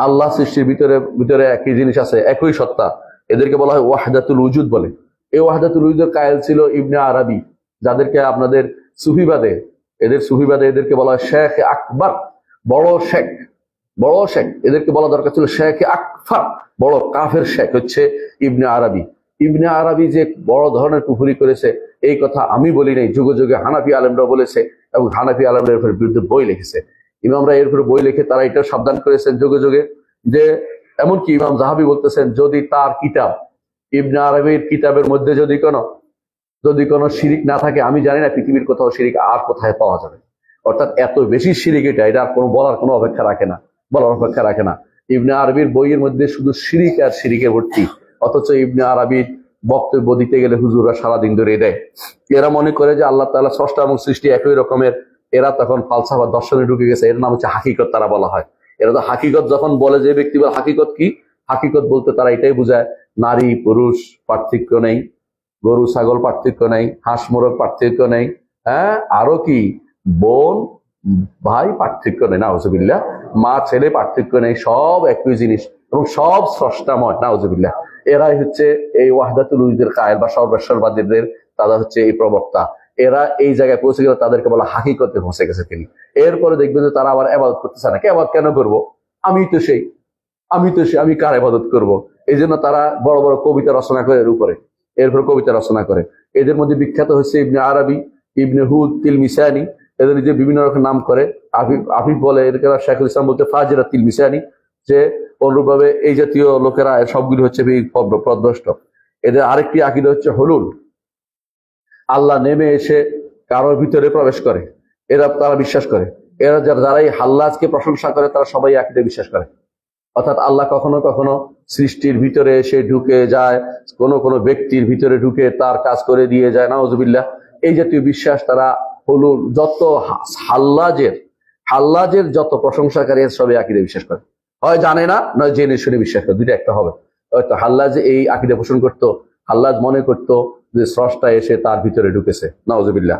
[SPEAKER 2] আল্লাহ সৃষ্টির ভিতরে একই জিনিস আছে, একই সত্তা। এদেরকে বলা হয় ওয়াহদাতুল উজুদ বলে। এই ওয়াহদাতুল উজুদের কায়েল ছিল ইবনে আরাবী, যাদেরকে আপনাদের সুফিবাদে এদেরকে বলা হয় শেখ আকবর, বড় শেখ। এদেরকে বলা দরকার ছিল শেখ আকফর, বড় কাফের শেখ হচ্ছে ইবনে আরাবী। ইবনে আরাবী যে বড় ধরনের কুফরি করেছে, এই কথা আমি বলি নাই, যুগে যুগে হানাফি আলেমরা বলেছে, এবং হানাফি আলেমরা এর বিরুদ্ধে বই লিখেছে। ইমামরা এরপরে বই লিখে তারা এটা সাবধান করেছেন যুগে যুগে, যে এমনকি ইমাম জাহাবি বলতেছেন, যদি তার কিতাব ইবনে আরাবীর কিতাবের মধ্যে যদি কোনো শিরিক না থাকে, আমি জানি না পৃথিবীর কোথাও শিরিক আর কোথায় পাওয়া যাবে। অর্থাৎ এত বেশি শিরিক, এটা কোনো বলার কোনো অপেক্ষা রাখে না। ইবনে আরবির বইয়ের মধ্যে শুধু শিরিক আর শিরিকে ভর্তি, অথচ ইবনে আরবির বক্তব্য দিতে গেলে হুজুররা সারাদিন ধরে দেয়। এরা মনে করে যে আল্লাহ তাআলা স্রষ্টা এবং সৃষ্টি একই রকমের। এরা তখন ফালসাফা দর্শনে ঢুকে গেছে। এর নাম হচ্ছে হাকিকত, তারা বলা হয়। এরা তো হাকিকত যখন বলে, যে ব্যক্তি বলে হাকিকত কি, হাকিকত বলতে তারা এটাই বোঝায়, নারী পুরুষ পার্থক্য নেই, গরু ছাগল পার্থক্য নেই, হাঁস মোরগ পার্থক্য নেই, হ্যাঁ, আরো কি বোন ভাই পার্থক্য নেই, নাউজুবিল্লাহ, মা ছেলে পার্থক্য নেই, সব একই জিনিস এবং সব স্রষ্টাময়, নাউজুবিল্লাহ। এরাই হচ্ছে এই ওয়াহদাতুল উজুদের কায়েল বা সর্বেশ্বরবাদীদের, তারা হচ্ছে এই প্রবক্তা। এরা এই জায়গায় পৌঁছে গেলে তাদেরকে বলা হাকিকতে পৌঁছে গেছে তিনি। এরপরে দেখবেন যে তারা আবার ইবাদত করতেছে না। ইবাদত কেন করবো? আমি তো সেই, আমি কার ইবাদত করব? এই জন্য তারা বড় বড় কবিতা রচনা করে এরপর কবিতা রচনা করে। এদের মধ্যে বিখ্যাত হচ্ছে ইবনে আরবি, ইবনে হুদ, তিলমিসানি। এদের যে বিভিন্ন রকম নাম করে, আফিফ বলে, এদেরকে শেখুল ইসলাম বলতে ফাজিরা তিলমিসানি। যে অনুরূপভাবে এই জাতীয় লোকেরা সবগুলি হচ্ছে পদভ্রষ্ট। এদের আরেকটি আকীদা হচ্ছে হুলুল, আল্লাহ নেমে এসে কারোর ভিতরে প্রবেশ করে, তারা বিশ্বাস করে। এরা যারাই হাল্লাজকে প্রশংসা করে, তারা সবাই আকীদা বিশ্বাস করে। অর্থাৎ আল্লাহ কখনো কখনো সৃষ্টির ভিতরে এসে ঢুকে যায়, কোনো ব্যক্তির ভিতরে ঢুকে তার কাজ করে দিয়ে যায়, নাউজুবিল্লাহ। এই জাতীয় বিশ্বাস তারা হুলুল, যত হাল্লাজের যত প্রশংসাকারী সবাই আকীদা বিশ্বাস করে। হয় জানে না, নয় জেনে শুনে বিশ্বাস করে, দুইটা একটা হবে। হয়তো হাল্লাজ এই আকীদা পোষণ করতো, হাল্লাজ মনে করতো যে স্রষ্টা এসে তার ভিতরে ঢুকেছে, নাউজুবিল্লাহ।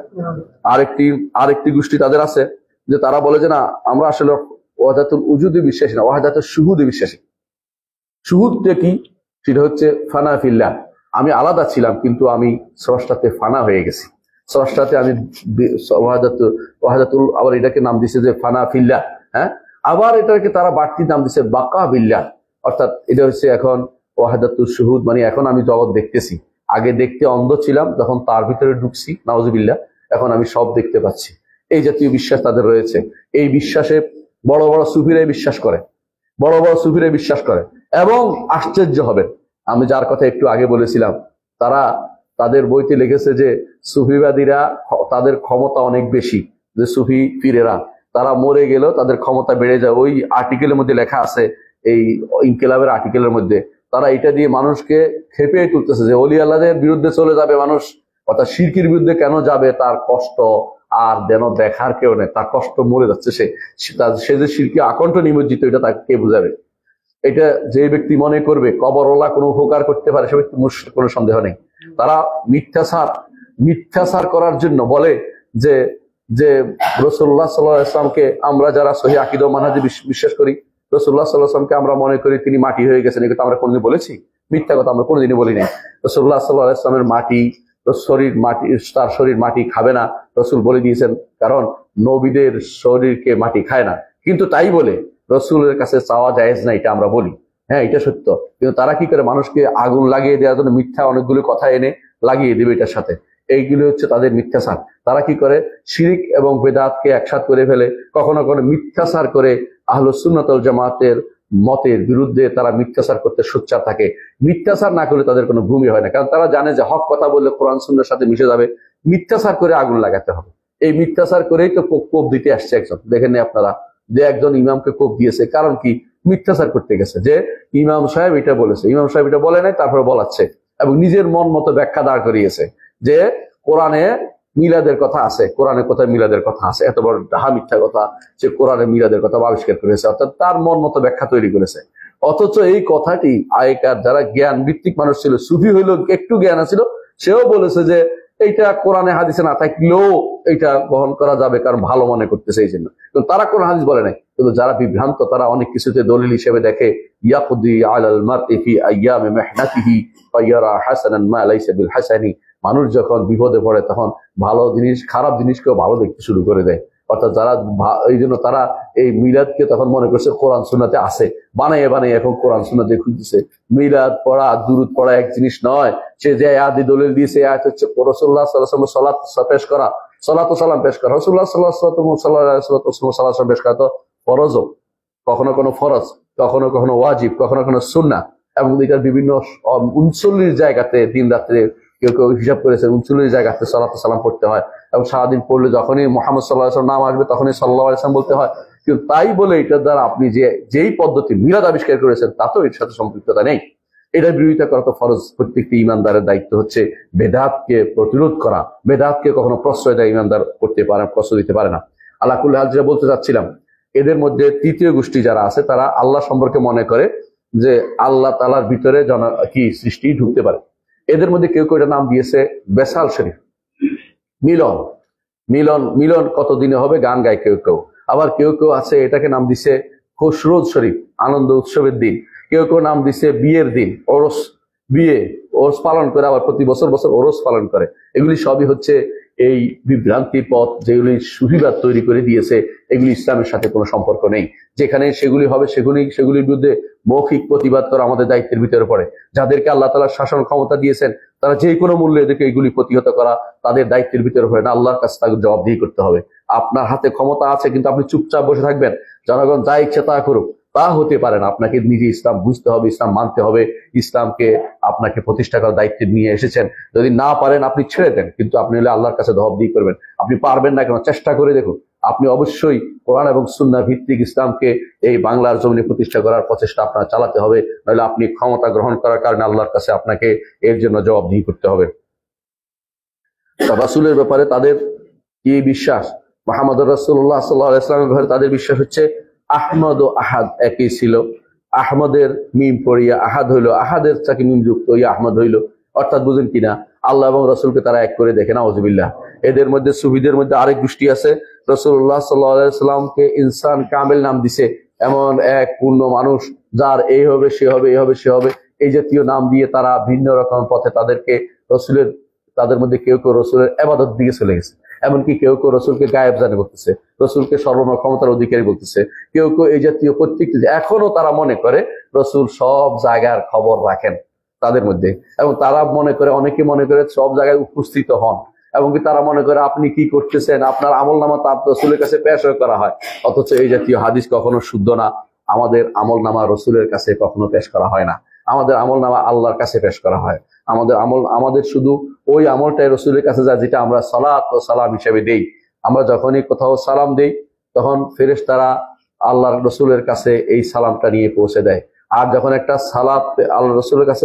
[SPEAKER 2] আরেকটি গোষ্ঠী তাদের আছে, যে তারা বলে যে না, আমরা আসলে ওয়াহদাতুল উজুদে বিশ্বাসী না, ওয়াহদাতুল শুহুদে বিশ্বাসী। শুহুদটা কি? সেটা হচ্ছে ফানা ফিল্লাহ, আমি আলাদা ছিলাম কিন্তু আমি স্রষ্টাতে ফানা হয়ে গেছি। স্রষ্টাতে আমি ওয়াহদাতুল, আবার এটাকে নাম দিছে যে ফানা ফিল্লাহ, হ্যাঁ। আবার এটাকে তারা বাড়তি নাম দিছে বাকা বিল্লাহ। অর্থাৎ এটা হচ্ছে এখন ওয়াহদাতুল শুহুদ, মানে এখন আমি জগৎ দেখতেছি। আগে দেখতে অন্ধ ছিলাম, যখন তার ভিতরে ঢুকছি, নাউজুবিল্লাহ, এখন আমি সব দেখতে পাচ্ছি। এই জাতীয় বিশ্বাস তাদের রয়েছে। এই বিশ্বাসে বড় বড় সুফিরাই বিশ্বাস করে। এবং আশ্চর্য হবে, আমি যার কথা একটু আগে বলেছিলাম, তাদের বইতে লিখেছে যে সুফিবাদীরা, তাদের ক্ষমতা অনেক বেশি। যে সুফি পীরেরা, তারা মরে গেলেও তাদের ক্ষমতা বেড়ে যায়। ওই আর্টিকেলের মধ্যে লেখা আছে, এই ইনকিলাবের আর্টিকেলের মধ্যে, তারা এটা দিয়ে মানুষকে খেপে তুলতেছে যে ওলি আল্লাহদের বিরুদ্ধে চলে যাবে মানুষ, অর্থাৎ শিরকির বিরুদ্ধে কেন যাবে, তার কষ্ট আর যেন দেখার কেউ নেই, তার কষ্ট মরে যাচ্ছে। সে যে শিরকে আকণ্ঠ নিমজ্জিত, এটা তাকে কে বুঝাবে? এটা যে ব্যক্তি মনে করবে কবরওয়ালা কোনো উপকার করতে পারে সে ব্যক্তি মুশরিক, কোনো সন্দেহ নেই। তারা মিথ্যাচার করার জন্য বলে যে যে রাসূলুল্লাহ সাল্লাল্লাহু আলাইহি ওয়াসাল্লামকে আমরা যারা সহিহ আকীদা ও মানহাজে বিশ্বাস করি, রাসূলুল্লাহ সাল্লাল্লাহু আলাইহি ওয়াসাল্লামকে আমরা মনে করি তিনি মাটি হয়ে গেছেন, এটা আমরা কোনদিন বলেছি? মিথ্যা কথা আমরা কোনোদিনই বলি নাই। রাসূলুল্লাহ সাল্লাল্লাহু আলাইহি ওয়াসাল্লামের তার শরীর মাটি খাবে না, রাসূল বলে দিয়েছেন, কারণ নবীদের শরীরকে মাটি খায় না। কিন্তু তাই বলে রাসূলের কাছে চাওয়া জায়েজ না, এটা আমরা বলি। হ্যাঁ, এটা সত্য। কিন্তু তারা কি করে মানুষকে আগুন লাগিয়ে দেওয়ার জন্য মিথ্যা অনেকগুলো কথা এনে লাগিয়ে দেবে এটার সাথে। এইগুলো হচ্ছে তাদের মিথ্যাচার। তারা কি করে শিরিক এবং বেদাতকে একসাথ করে ফেলে, কখনো কখনো মিথ্যাচার করে আহলুস সুন্নাত ওয়াল জামাতের মতের বিরুদ্ধে তারা মিথ্যাচার করতে সোচ্চার থাকে। মিথ্যাচার না করলে তাদের কোনো ভূমি হয় না, কারণ তারা জানে যে হক কথা বললে কোরআন সুন্নাহর সাথে মিশে যাবে। মিথ্যাচার করে আগুন লাগাতে হবে। এই মিথ্যাচার করেই তো কোপ দিতে আসছে একজন, দেখেন আপনারা, যে একজন ইমামকে কোপ দিয়েছে, কারণ কি? মিথ্যাচার করতে গেছে, যে ইমাম সাহেব এটা বলেছে, ইমাম সাহেব এটা বলে নাই, তারপরে বলাচ্ছে এবং নিজের মন মতো ব্যাখ্যা দাঁড় করিয়েছে যে কোরআনে মিলাদের কথা আছে, কোরআনের কথায় মিলাদের কথা আছে। এত বড় ডাহা মিথ্যা কথা, যে কোরআনে মিলাদের কথা আবিষ্কার করেছে, অর্থাৎ তার মন মতো ব্যাখ্যা তৈরি করেছে। অথচ এই কথাটি আগেকার যারা জ্ঞান ভিত্তিক মানুষ ছিল, সুফি হইল একটু জ্ঞান ছিল, সেও বলেছে যে এইটা কোরআনে হাদিসে না থাকলেও এটা গ্রহণ করা যাবে, কারণ ভালো মনে করতেছে এই জন্য। কিন্তু তারা কোরআন হাদিস বলে নাই। কিন্তু যারা বিভ্রান্ত তারা অনেক কিছুতে দলিল হিসেবে দেখে, ইয়াকুদি আলাল মারই ফি আইয়ামি মিহনাতিহি ফায়ারা হাসানান মা লাইসা বিল হাসানি। মানুষ যখন বিপদে পড়ে তখন ভালো জিনিস খারাপ জিনিসকেও ভালো দেখতে শুরু করে দেয়। অর্থাৎ যারা এই জন্য তারা এই মিলাদকে তখন মনে করছে কোরআন সুন্নাতে আছে, বানাইয়ে এখন কোরআন সুন্নাতে খুঁজতেছে। মিলাদ পড়া দুরূদ পড়া এক জিনিস নয়। সে যে আয়াত দলিল দিয়েছে, আয়াত হচ্ছে রাসূলুল্লাহ সাল্লাল্লাহু আলাইহি ওয়াসাল্লাম সালাত পেশ করা, সালাত ও সালাম পেশ করা। রাসূলুল্লাহ সাল্লাল্লাহু আলাইহি ওয়াসাল্লাম পেশ করা তো ফরজও, কখনো কোনো ফরজ, কখনো কখনো ওয়াজিব, কখনো কখনো সুন্নাহ। এবং এটার বিভিন্ন 39 জায়গাতে দিন রাত্রে কেউ কেউ হিসাব করেছেন 39 জায়গাতে সালাত ও সালাম পড়তে হয়। এবং সারাদিন পড়লে যখনই মুহাম্মদ সাল্লাল্লাহু আলাইহি ওয়াসাল্লাম নাম আসবে তখনই সাল্লাল্লাহু আলাইহি ওয়াসাল্লাম বলতে হয়। কিন্তু তাই বলে এটার দ্বারা আপনি যেই পদ্ধতি মিলাদ আবিষ্কার করেছেন তাতেও এর সাথে সম্পৃক্ততা নেই। এটার বিরোধিতা করা তো ফরজ। প্রত্যেকটি ইমানদারের দায়িত্ব হচ্ছে বেদাতকে প্রতিরোধ করা। বেদাতকে কখনো প্রশ্রয় দেয় ইমানদার করতে পারে, প্রশ্রয় দিতে পারে না। আল্লাহ কুল্লি হাল, যেটা বলতে চাচ্ছিলাম, এদের মধ্যে তৃতীয় গোষ্ঠী যারা আছে তারা আল্লাহ সম্পর্কে মনে করে যে আল্লাহ তাআলার ভিতরে কি সৃষ্টি ঢুকতে পারে। এদের মধ্যে কেউ কেউ নাম দিয়েছে বেসাল শরীফ, মিলন। মিলন মিলন কতদিনে হবে গান গায় কেউ কেউ। আবার কেউ কেউ আছে এটাকে নাম দিছে খুশরোজ শরীফ, আনন্দ উৎসবের দিন। কেউ কেউ নাম দিছে বিয়ের দিন, ওরস, ওরস পালন করে, আবার প্রতি বছর বছর ওরস পালন করে। এগুলি সবই হচ্ছে এই বিভ্রান্তি পথ, যেগুলি সুফিবাদ তৈরি করে দিয়েছে। এগুলি ইসলামের সাথে কোনো সম্পর্ক নেই। যেখানে সেগুলি হবে সেগুলির বিরুদ্ধে মৌখিক প্রতিবাদ করা আমাদের দায়িত্বের ভিতরে পড়ে। যাদেরকে আল্লাহ তাআলা শাসন ক্ষমতা দিয়েছেন তারা যে কোনো মূল্যে এদেরকে এগুলি প্রতিহত করা তাদের দায়িত্বের ভিতরে পড়ে না, আল্লাহর কাছে তাকে জবাবদিহি করতে হবে। আপনার হাতে ক্ষমতা আছে কিন্তু আপনি চুপচাপ বসে থাকবেন, জনগণ যা ইচ্ছা তা করুক, তা হতে পারে না। আপনাকে নিজে ইসলাম বুঝতে হবে, ইসলাম মানতে হবে। ইসলামকে আপনাকে প্রতিষ্ঠা করার দায়িত্ব নিয়ে এসেছেন। যদি না পারেন আপনি ছেড়ে দেন, কিন্তু আপনি হলে আল্লাহর কাছে জবাবদিহি করবেন। আপনি পারবেন না কেন, চেষ্টা করে দেখুন। আপনি অবশ্যই কোরআন এবং সুন্নাহ ভিত্তিক ইসলামকে এই বাংলার জমিনে প্রতিষ্ঠা করার প্রচেষ্টা আপনার চালাতে হবে, নইলে আপনি ক্ষমতা গ্রহণ করার কারণে আল্লাহর কাছে আপনাকে এর জন্য জবাবদিহি করতে হবে। রাসূলের ব্যাপারে তাদের কি বিশ্বাস? মুহাম্মদুর রাসূলুল্লাহ সাল্লাল্লাহু আলাইহি ওয়াসাল্লামের ব্যাপারে তাদের বিশ্বাস হচ্ছে আহমদ ও আহাদ একই ছিল। আহমদের মিম পড়িয়া আহাদ হইল, আহাদের চাকি মিম যুক্ত হইয়া আহমদ হইল। অর্থাৎ বুঝেন কিনা, আল্লাহ এবং রাসূলকে তারা এক করে দেখে, নাউযুবিল্লাহ। এদের মধ্যে সুফিদের মধ্যে আরেক গোষ্ঠী আছে, রাসূলুল্লাহ সাল্লাল্লাহু আলাইহি ওয়াসাল্লামকে ইনসান কামেল নাম দিছে, এমন এক পূর্ণ মানুষ যার এই হবে সে হবে, এই হবে সে হবে, এই জাতীয় নাম দিয়ে তারা ভিন্ন রকম পথে তাদের মধ্যে কেউ কেউ রসুলের ইবাদত দিকে চলে গেছে। এমনকি কেউ কেউ রসুলকে গায়েব জানে বলতেছে, রসুলকে সর্বময় ক্ষমতার অধিকারী বলতেছে। কেউ কেউ এই জাতীয় প্রত্যেকটি, এখনো তারা মনে করে রসুল সব জায়গার খবর রাখেন তাদের মধ্যে, এবং তারা মনে করে, অনেকে মনে করে সব জায়গায় উপস্থিত হন। এমনকি তারা মনে করে আপনি কি করতেছেন, আপনার আমল নামা তার রসুলের কাছে পেশ করা হয়। অথচ এই জাতীয় হাদিস কখনো শুদ্ধ না। আমাদের আমল নামা রসুলের কাছে কখনো পেশ করা হয় না। আমাদের আমল নামা আল্লাহর কাছে পেশ করা হয়। আমাদের শুধু ওই আমলটাই রসুলের কাছে যায় যেটা আমরা সালাত ও সালাম হিসেবে দেই। আমরা যখনই কোথাও সালাম দেই তখন ফেরেশতারা আল্লাহর রসুলের কাছে এই সালামটা নিয়ে পৌঁছে দেয়। আর যখন একটা সালাত আল্লাহ রসুলের কাছে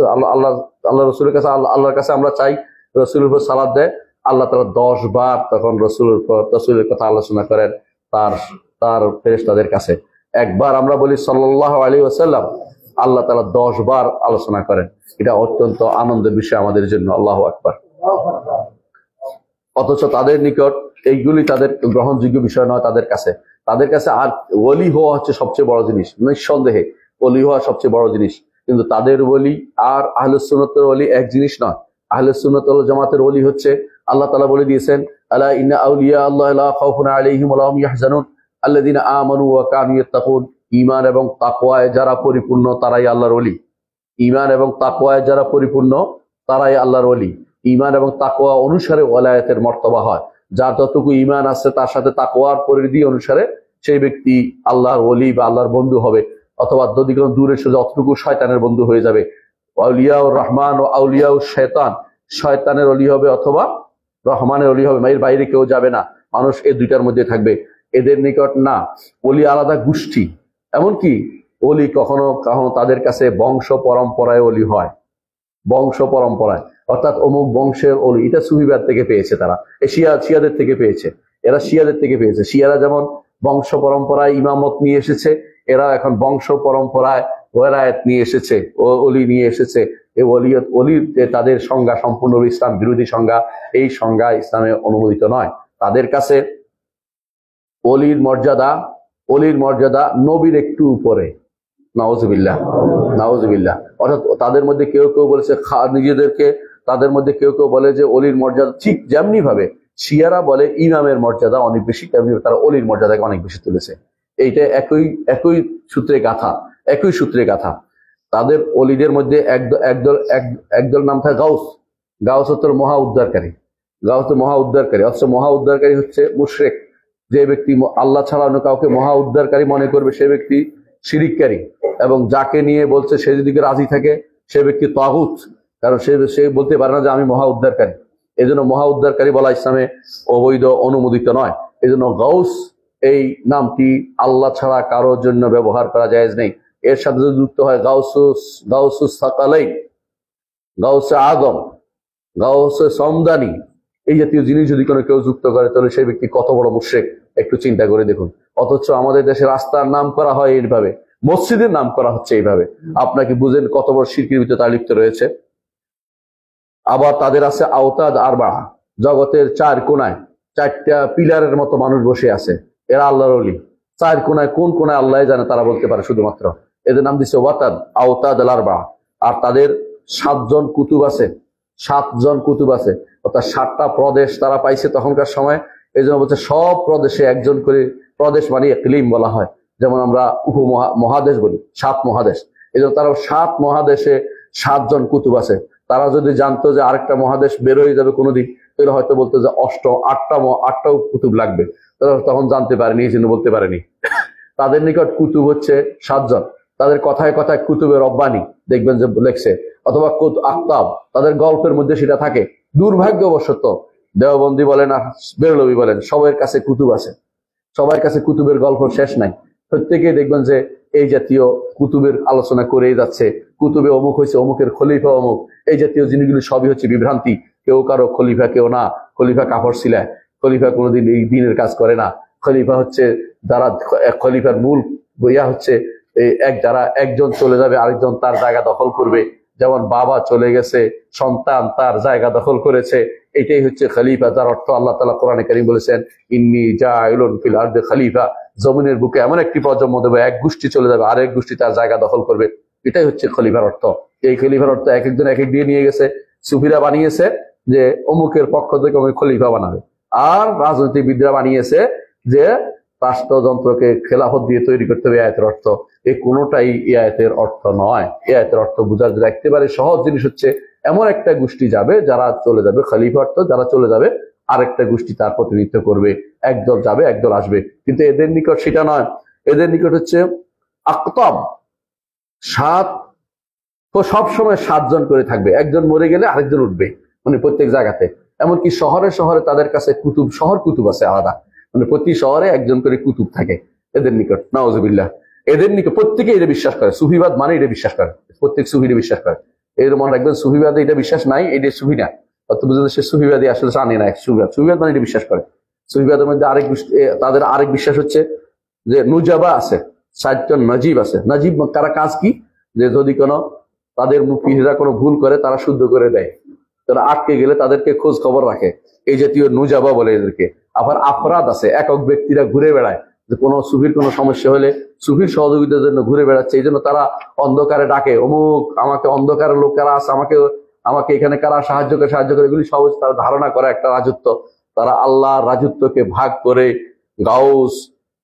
[SPEAKER 2] আল্লাহর কাছে আমরা চাই, রসুলের উপর সালাত দেয়, আল্লাহ তাআলা 10 বার তখন রসুলের কথা আলোচনা করেন তার ফেরেশতাদের কাছে। একবার আমরা বলি সাল্লাল্লাহু আলাইহি ওয়াসাল্লাম, আল্লাহ তাআলা 10 বার আলোচনা করেন। এটা অত্যন্ত আনন্দের বিষয় আমাদের জন্য। আল্লাহু আকবার। অথচ তাদের নিকট এইগুলি তাদের গ্রহণযোগ্য বিষয় নয়। তাদের কাছে আর ওলি হওয়া হচ্ছে সবচেয়ে বড় জিনিস। নিঃসন্দেহে ওলি হওয়া সবচেয়ে বড় জিনিস, কিন্তু তাদের ওলি আর আহলুস সুন্নাতের ওলি এক জিনিস নয়। আহলুস সুন্নাত ওয়াল জামাতের ওলি হচ্ছে আল্লাহ তাআলা বলে দিয়েছেন, আলা ইন্না আউলিয়া আল্লাহি লা খাউফুন আলাইহিম ওয়া লা হুম ইয়াহজানুন আল্লাযিনা আমানু ওয়া কানু ইয়াত্তাকুন। ঈমান এবং তাকওয়ায় যারা পরিপূর্ণ তারাই আল্লাহর ওলি। ঈমান এবং তাকওয়ায় যারা পরিপূর্ণ তারাই আল্লাহর ওলি। ঈমান এবং তাকওয়া অনুসারে ওলায়াতের মর্তবা হয়। যার যতটুকু ঈমান আছে তার সাথে তাকওয়ার পরিধি অনুসারে সেই ব্যক্তি আল্লাহর ওলি বা আল্লাহর বন্ধু হবে, অথবা যদি কোনো দূরে সে অতটুকু শয়তানের বন্ধু হয়ে যাবে। আউলিয়াউর রহমান ও আউলিয়াউর শয়তান, শয়তানের ওলি হবে অথবা রহমানের ওলি হবে। এর বাইরে কেউ যাবে না, মানুষ এই দুইটার মধ্যে থাকবে। এদের নিকট না, ওলি আলাদা গোষ্ঠী। এমনকি ওলি কখনো কখনো তাদের কাছে বংশ পরম্পরায় ওলি হয়, বংশ পরম্পরায়, অর্থাৎ অমুক বংশের ওলি। এটা সুফিবাদ থেকে পেয়েছে তারা, শিয়াদের থেকে পেয়েছে। এরা শিয়াদের থেকে পেয়েছে। শিয়ারা যেমন বংশ পরম্পরায় ইমামত নিয়ে এসেছে, এরা এখন বংশ পরম্পরায় ওয়ালায়াত নিয়ে এসেছে, ওলি নিয়ে এসেছে। এই ওলির যে তাদের সংজ্ঞা সম্পূর্ণ ইসলাম বিরোধী সংজ্ঞা, এই সংজ্ঞা ইসলামে অনুমোদিত নয়। তাদের কাছে ওলির মর্যাদা নবীর একটু উপরে। নাউজুবিল্লাহ, নাউজুবিল্লাহ। অর্থাৎ তাদের মধ্যে কেউ কেউ বলেছে নিজেদেরকে, তাদের মধ্যে কেউ কেউ বলে যে অলির মর্যাদা ঠিক যেমনি ভাবে শিয়ারা বলে ইমামের মর্যাদা অনেক বেশি, তেমনি তারা অলির মর্যাদাকে অনেক বেশি তুলেছে। এইটা একই সূত্রে গাথা। তাদের অলিদের মধ্যে একদল নাম থাকে গাউস। গাউস হচ্ছে মহা উদ্ধারকারী। অথচ মহা উদ্ধারকারী হচ্ছে মুশরিক। যে ব্যক্তি আল্লাহ ছাড়া অন্য কাউকে মহা উদ্ধারকারী মনে করবে সে ব্যক্তি শিরিককারী, এবং যাকে নিয়ে বলছে সে যদি রাজি থাকে সে ব্যক্তি তাগুত, কারণ সে বলতে পারে না যে আমি মহা উদ্ধারকারী। এই জন্য মহা উদ্ধারকারী বলা ইসলামে অবৈধ, অনুমোদিত নয়। এই জন্য গাউস এই নামটি আল্লাহ ছাড়া কারোর জন্য ব্যবহার করা জায়েজ নেই। এর সাথে যদি যুক্ত হয় গাউসুস সাকালাইন, গাউসে আদম, গাউসে সমদানি, এই জাতীয় জিনিস যদি কোনো কেউ যুক্ত করে তাহলে সেই ব্যক্তি কত বড় মুশরিক একটু চিন্তা করে দেখুন। অথচ আমাদের দেশে রাস্তার নাম করা হয় এইভাবে, মসজিদের নাম করা হচ্ছে এইভাবে। আপনাকে বুঝেন কত বড় শিরকের ভিতরে তারা লিপ্ত রয়েছে। আবার তাদের আছে আওতাদ আরবা, জগতের 4 কোণায় 4টা পিলারের মতো মানুষ বসে আছে, এরা আল্লাহর ওলি। 4 কোণায় কোন কোণায় আল্লাহ জানে, তারা বলতে পারে শুধুমাত্র। এদের নাম দিচ্ছে আওতাদ আল আরবা। আর তাদের 7 জন কুতুব আছে, অর্থাৎ 7টা প্রদেশ তারা পাইছে তখনকার সময়। এই জন্য বলছে সব প্রদেশে একজন করে, প্রদেশ মানে ইকলিম বলা হয়, যেমন আমরা মহাদেশ বলি, 7 মহাদেশ। এই জন্য তারা 7 মহাদেশে 7 জন কুতুব আছে। তারা যদি জানতো যে আরেকটা মহাদেশ বের হয়ে যাবে কোনোদিন, তাহলে হয়তো বলতো যে 8টাও কুতুব লাগবে, তারা তখন জানতে পারেনি, এই জন্য বলতে পারেনি। তাদের নিকট কুতুব হচ্ছে 7 জন। তাদের কথায় কথায় কুতুবে রব্বানি দেখবেন যে লেখছে, অথবা আক্তাব, তাদের গল্পের মধ্যে সেটা থাকে। দুর্ভাগ্যবশত দেওবন্দি বলেন আর বেরলভী বলেন, সবার কাছে কুতুব আছে, সবার কাছে কুতুবের গল্প শেষ নাই। প্রত্যেকেই দেখবেন যে এই জাতীয় কুতুবের আলোচনা করেই যাচ্ছে। কুতুবে অমুক হয়েছে, অমুকের খলিফা অমুক, এই জাতীয় জিনিসগুলি সবই হচ্ছে বিভ্রান্তি। কেউ কারো খলিফা, কেউ না। খলিফা কাপড় সিলায়, খলিফা কোনোদিন এই দিনের কাজ করে না। খলিফা হচ্ছে যারা, খলিফার মূল বইয়া হচ্ছে যারা একজন চলে যাবে আরেকজন তার জায়গা দখল করবে। যেমন বাবা চলে গেছে, সন্তান তার জায়গা দখল করেছে, এটাই হচ্ছে খলিফা। যার অর্থ আল্লাহ তাআলা কোরআনে কারীম বলেছেন, ইন্নী জাইলুন ফিল আরদি খলিফা, জমিনের বুকে এমন একটি প্রজন্ম দেবে, এক গোষ্ঠী চলে যাবে আরেক গোষ্ঠী তার জায়গা দখল করবে। এটাই হচ্ছে খলিফার অর্থ। এই খলিফার অর্থ এক একজন এক এক দিয়ে নিয়ে গেছে। সুফিরা বানিয়েছে যে অমুকের পক্ষ থেকে অমুক খলিফা বানাবে, আর রাজনীতিবিদরা বানিয়েছে যে রাষ্ট্রযন্ত্রকে খেলাফত দিয়ে তৈরি করতে হবে আয়াতের অর্থ। এই কোনোটাই এই আয়াতের অর্থ নয়। এই আয়াতের অর্থ বোঝার জন্য একেবারে সহজ জিনিস হচ্ছে, এমন একটা গোষ্ঠী যাবে যারা চলে যাবে, খলিফা অর্থ যারা চলে যাবে আরেকটা গোষ্ঠী তার প্রতিনিধিত্ব করবে, একদল যাবে একদল আসবে। কিন্তু এদের নিকট সেটা নয়। এদের নিকট হচ্ছে আকতাব, 7, তো সবসময় 7 জন করে থাকবে। একজন মরে গেলে আরেকজন উঠবে, মানে প্রত্যেক জায়গাতে। এমনকি শহরে শহরে তাদের কাছে কুতুব আছে আলাদা, মানে প্রতি শহরে একজন করে কুতুব থাকে এদের নিকট। নাউজুবিল্লাহ। এদের নিকট প্রত্যেকে এটা বিশ্বাস করে। সুফিবাদ মানে এটা বিশ্বাস করে, প্রত্যেক সুফিরে বিশ্বাস করে। এর মনে রাখবেন সুফিবাদে এটা বিশ্বাস নাই, এটা সুফি না। অর্থ বুঝতে সে সুফিবাদী আসলে জানে না সুফিবাদ মানে এটা বিশ্বাস করে। সুফিবাদের মধ্যে তাদের আরেক বিশ্বাস হচ্ছে যে নুজাবা আছে, 7 জন নজিব আছে। নজিব কারা কাজ কি? যে যদি কোনো তাদের মুফতিরা কোনো ভুল করে তারা শুদ্ধ করে দেয়, তারা আটকে গেলে তাদেরকে খোঁজ খবর রাখে, এই জাতীয় নুজাবা বলে এদেরকে। আবার আফরাদ আছে, একক ব্যক্তিরা ঘুরে বেড়ায়, যে কোনো সুফির কোনো সমস্যা হলে সুফির সহযোগিতার জন্য ঘুরে বেড়াচ্ছে, এই জন্য তারা অন্ধকারে ডাকে, অমুক আমাকে, অন্ধকারের লোক কারা আছে, আমাকে এখানে কারা সাহায্য করে, এগুলি সব তারা ধারণা করে একটা রাজত্ব। তারা আল্লাহর রাজত্বকে ভাগ করে গাউস,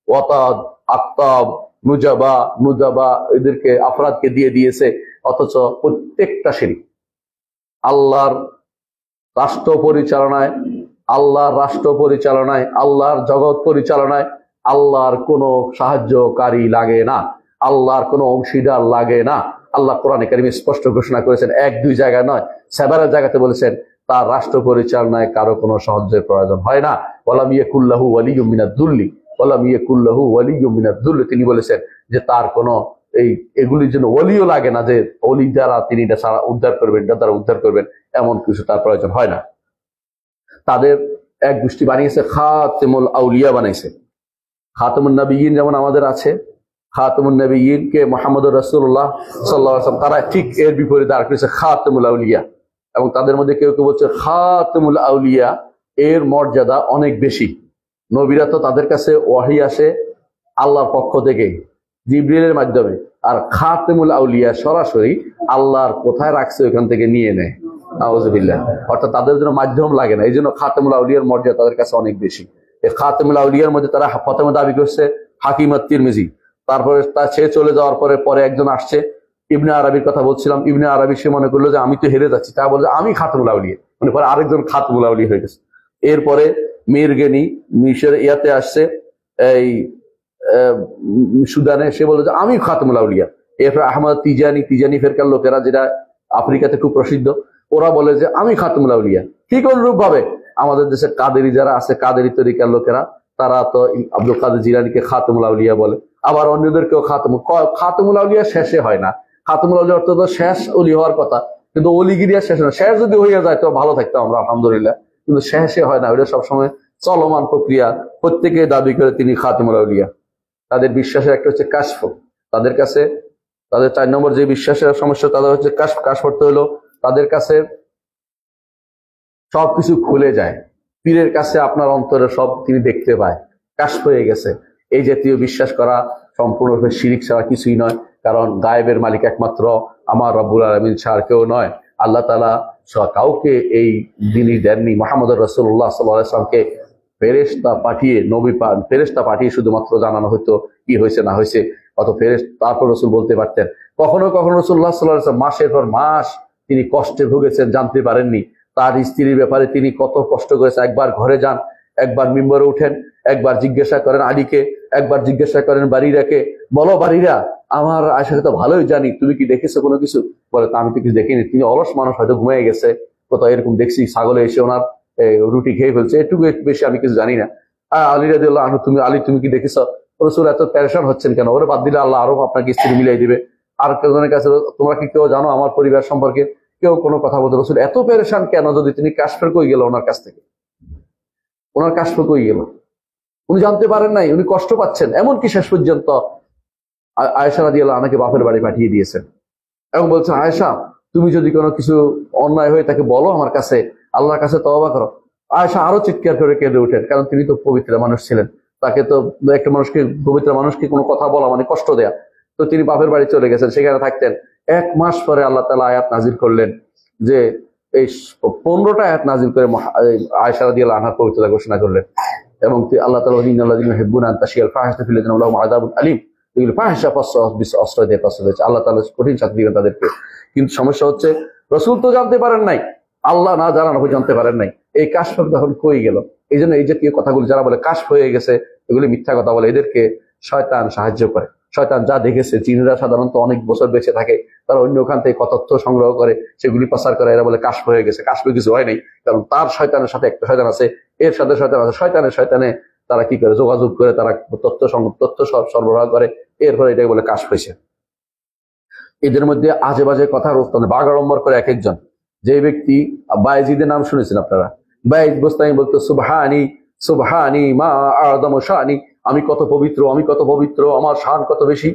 [SPEAKER 2] ওয়াতাদ, আক্তাব, নুজাবা এদেরকে আফরাদকে দিয়ে দিয়েছে। অথচ প্রত্যেকটা শিরক। আল্লাহর রাষ্ট্র পরিচালনায়, আল্লাহর জগৎ পরিচালনায় আল্লাহর কোনো সাহায্যকারী লাগে না, আল্লাহর কোনো অংশীদার লাগে না। আল্লাহ কোরআনে কারিমে স্পষ্ট ঘোষণা করেছেন, এক দুই জায়গায় নয়, সেবারের জায়গাতে বলেছেন তার রাষ্ট্র পরিচালনায় কারো কোনো সাহায্যের প্রয়োজন হয় না। ওয়ালাম ইয়াকুল্লাহু ওয়ালিয়্যুম মিনাদ দুল্লি, তিনি বলেছেন যে তার কোনো এগুলির জন্য ওলিও লাগে না, যে ওলি দ্বারা তিনি এটা সারা উদ্ধার করবেন, এটা দ্বারা উদ্ধার করবেন, এমন কিছু তার প্রয়োজন হয় না। তাদের এক গোষ্ঠী বানিয়েছে খাতেমুল আউলিয়া বানাইছে। খাতেমুন নবিয়্যিন যেমন আমাদের আছে, খাতেমুন নবিয়্যিন কে মুহাম্মদুর রাসূলুল্লাহ সাল্লাল্লাহু আলাইহি ওয়াসাল্লাম, তারা ঠিক এর বিপরীতে আর কিছু খাতেমুল আউলিয়া। এবং তাদের মধ্যে কেউ কেউ বলছে খাতেমুল আউলিয়া এর মর্যাদা অনেক বেশি। নবীরা তো তাদের কাছে ওয়াহি আসে আল্লাহর পক্ষ থেকে জিবরিলের মাধ্যমে, আর খাতেমুল আউলিয়া সরাসরি আল্লাহর কোথায় রাখছে ওখান থেকে নিয়ে নেয়। নাউযুবিল্লাহ। অর্থাৎ তাদের জন্য মাধ্যম লাগে না, এই জন্য খাতেমুল আউলিয়ার মর্যাদা তাদের কাছে অনেক বেশি। এই খাতেমুল আউলিয়ার মধ্যে তারা প্রথমে দাবি করছে হাকিম তিরমিজি, তারপরে সে চলে যাওয়ার পরে একজন আসছে, ইবনে আরবির কথা বলছিলাম, ইবনে আরবি সে মনে করলো যে আমি তো হেরে যাচ্ছি, তা বলছে আমি খাতেমুল আউলিয়া, মানে পরে আরেকজন খাতেমুল আউলিয়া হয়ে গেছে। এরপরে মিরগেনি মিশর ইয়াতে আসছে, এই সুদানে, সে বলে যে আমি খাতেমুল আউলিয়া। এরপর আহমদ তিজানি ফেরকার লোকেরা, যেটা আফ্রিকাতে খুব প্রসিদ্ধ, ওরা বলে যে আমি খাতেমুল আউলিয়া। ঠিক অনুরূপ ভাবে আমাদের দেশের কাদেরি যারা আছে, কাদেরি তরিকার লোকেরা, তারা তো আব্দুল কাদের জিলানীকে খাতেমুল আউলিয়া বলে, আবার অন্যদেরকেও খাতেমুল আউলিয়া শেষে হয় না। খাতেমুল আউলিয়া অর্থ তো শেষ অলি হওয়ার কথা, কিন্তু অলিগিরিয়া শেষ হয় না। শেষ যদি হইয়া যায় তো ভালো থাকতাম আমরা, আলহামদুলিল্লাহ, কিন্তু শেষে হয় না, ওইটা সবসময় চলমান প্রক্রিয়া। প্রত্যেকে দাবি করে তিনি খাতেমুল আউলিয়া। তাদের বিশ্বাসের একটা হচ্ছে কাশফ, তাদের কাছে তাদের 4 নম্বর যে বিশ্বাসের সমস্যা তাদের হচ্ছে কাশফ করতে হলো তাদের কাছে সবকিছু খুলে যায়, পীরের কাছে আপনার অন্তরে সব তিনি দেখতে পায়, কাশফ হয়ে গেছে। এই জাতীয় বিশ্বাস করা সম্পূর্ণরূপে শিরিক ছাড়া কিছুই নয়, কারণ গায়েবের মালিক একমাত্র আমার রব্বুল আলামিন ছাড়া কেউ নয়। আল্লাহ তাআলা কাউকে এই জিনিস দেননি। মুহাম্মদুর রাসূলুল্লাহ সাল্লাল্লাহু আলাইহি ওয়াসাল্লামকে ফেরেশতা পাঠিয়ে শুধুমাত্র জানানো হতো কি হয়েছে না হয়েছে, অত তারপর রসুল বলতে পারতেন। কখনো কখনো রাসূলুল্লাহ সাল্লাল্লাহু আলাইহি ওয়াসাল্লাম মাসের পর মাস তিনি কষ্টে ভুগেছেন, জানতে পারেননি। তার স্ত্রীর ব্যাপারে তিনি কত কষ্ট করেছেন। একবার ঘরে যান, একবার মিম্বরে উঠেন, একবার জিজ্ঞাসা করেন আলীকে, একবার জিজ্ঞাসা করেন বাড়িরাকে, বলো বাড়িরা, আমার আয়েশাকে তো ভালোই জানি, তুমি কি দেখেছো কোনো কিছু? বলে তা আমি তো কিছু দেখিনি, তিনি অলস মানুষ, হয়তো ঘুমিয়ে গেছে, কোথাও এরকম দেখছি ছাগলে এসে ওনার রুটি খেয়ে ফেলছে, এটুকু বেশি আমি কিছু জানি না। আলী রাদিয়াল্লাহু আনহু, তুমি কি দেখেছো? রাসূল এত পেরেশান হচ্ছেন কেন? ওরে বাদ দিলে আল্লাহ আরো আপনাকে স্ত্রী মিলাই দিবে। আর কেউজনের কাছে, তোমরা কি কেউ জানো আমার পরিবার সম্পর্কে? কেউ কোনো কথা বলতে। রাসূল এত পেরেশান কেন? যদি তিনি কাশফের কই গেল ওনার কাছ থেকে, ওনার কাশফ কই গেল, উনি জানতে পারেন নাই, উনি কষ্ট পাচ্ছেন। এমনকি শেষ পর্যন্ত আয়েশা রাদিয়াল্লাহু আনহাকে বাপের বাড়ি পাঠিয়ে দিয়েছেন এবং বলছেন, আয়েশা তুমি যদি কোনো কিছু অন্যায় হয়ে তাকে বলো আমার কাছে, আল্লাহর কাছে তওবা করো। আয়েশা আরো চিৎকার করে কেঁদে ওঠেন, কারণ তিনি তো পবিত্র মানুষ ছিলেন। তাকে তো একটা মানুষকে, পবিত্র মানুষকে কোনো কথা বলা মানে কষ্ট দেয়া। তো তিনি বাপের বাড়ি চলে গেছেন, সেখানে থাকতেন। 1 মাস পরে আল্লাহ তাআলা আয়াত নাজিল করলেন, যে এই 15টা আয়াত নাজিল করে আয়েশা রাদিয়াল্লাহু আনহার পবিত্রতা ঘোষণা করলেন। এবং আল্লাহ তাআলা ইন্নাল্লাযীনা ইউহিব্বুনা আন তাশিয়াল ফাহিশাতু ফিল লাযিনা লাহুম আযাবুন আলীম, এগুলো ফাহিশা অস্ত্র দিয়ে কষ্ট দিয়েছে, আল্লাহ তাআলা কঠিন শাস্তি দিবেন তাদেরকে। কিন্তু সমস্যা হচ্ছে রাসূল তো জানতে পারেন নাই, আল্লাহ না জানানো জানতে পারেন নাই। এই কাশফ তখন কই গেল? এই জন্য এই জাতীয় কথাগুলো যারা বলে কাশফ হয়ে গেছে, এগুলি মিথ্যা কথা বলে, এদেরকে শয়তান সাহায্য করে। শয়তান যা দেখেছে, জিনেরা সাধারণত অনেক বছর বেঁচে থাকে, তারা অন্য ওখান থেকে তথ্য সংগ্রহ করে সেগুলি প্রচার করে, এরা বলে কাশফ হয়ে গেছে। কাশফ কিছু হয় নাই, কারণ তার শয়তানের সাথে একটা শয়তান আছে, এর সাথে শয়তান আছে, শয়তানে তারা কি করে যোগাযোগ করে, তারা তথ্য সরবরাহ করে, এরপরে এটাকে বলে কাশফ হয়েছে। এদের মধ্যে আজে বাজে কথা বাগাড়ম্বর করে এক একজন। যে ব্যক্তি বায়েজিদের নাম শুনেছেন আপনারা, বায়েজ বোস্তামি বলতো সুবহানি সুবহানি মা আযম শানি, আমি কত পবিত্র, আমি কত পবিত্র, আমার শান কত বেশি।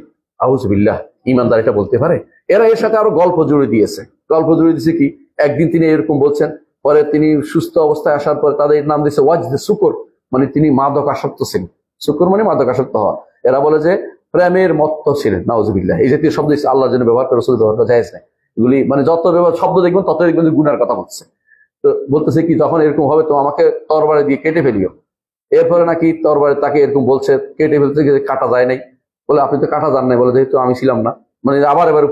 [SPEAKER 2] আউযুবিল্লাহ, ইমানদার এটা বলতে পারে? এরা এর সাথে আরো গল্প জুড়ে দিয়েছে। গল্প জুড়ে দিয়েছে কি, একদিন তিনি এরকম বলছেন, পরে তিনি সুস্থ অবস্থায় আসার পর তাদের নাম দিয়েছে ওয়াজদে শুকর, মানে তিনি মাদক আসক্ত ছিলেন। শুকর মানে মাদক আসক্ত হওয়া। এরা বলে যে প্রেমের মত্ত ছিলেন, নাউজুবিল্লাহ। এই জাতীয় শব্দ আল্লাহর জন্য ব্যবহার করে, রাসূল ব্যবহার করা জায়েজ নাই। এগুলি মানে যত ব্যবহার শব্দ দেখবেন তত দেখবেন যে গুনার কথা বলছে। তো বলতেছে কি, যখন এরকম হবে তো আমাকে তরবারে দিয়ে কেটে ফেলিও। এরপরে নাকি তরবারে তাকে এরকম বলছে, কেটে ফেলতে গিয়ে কাটা যায় নাই। বলে আপনি তো কাটা যান নাই, বলে যেহেতু আমি ছিলাম না। মানে আবার এবার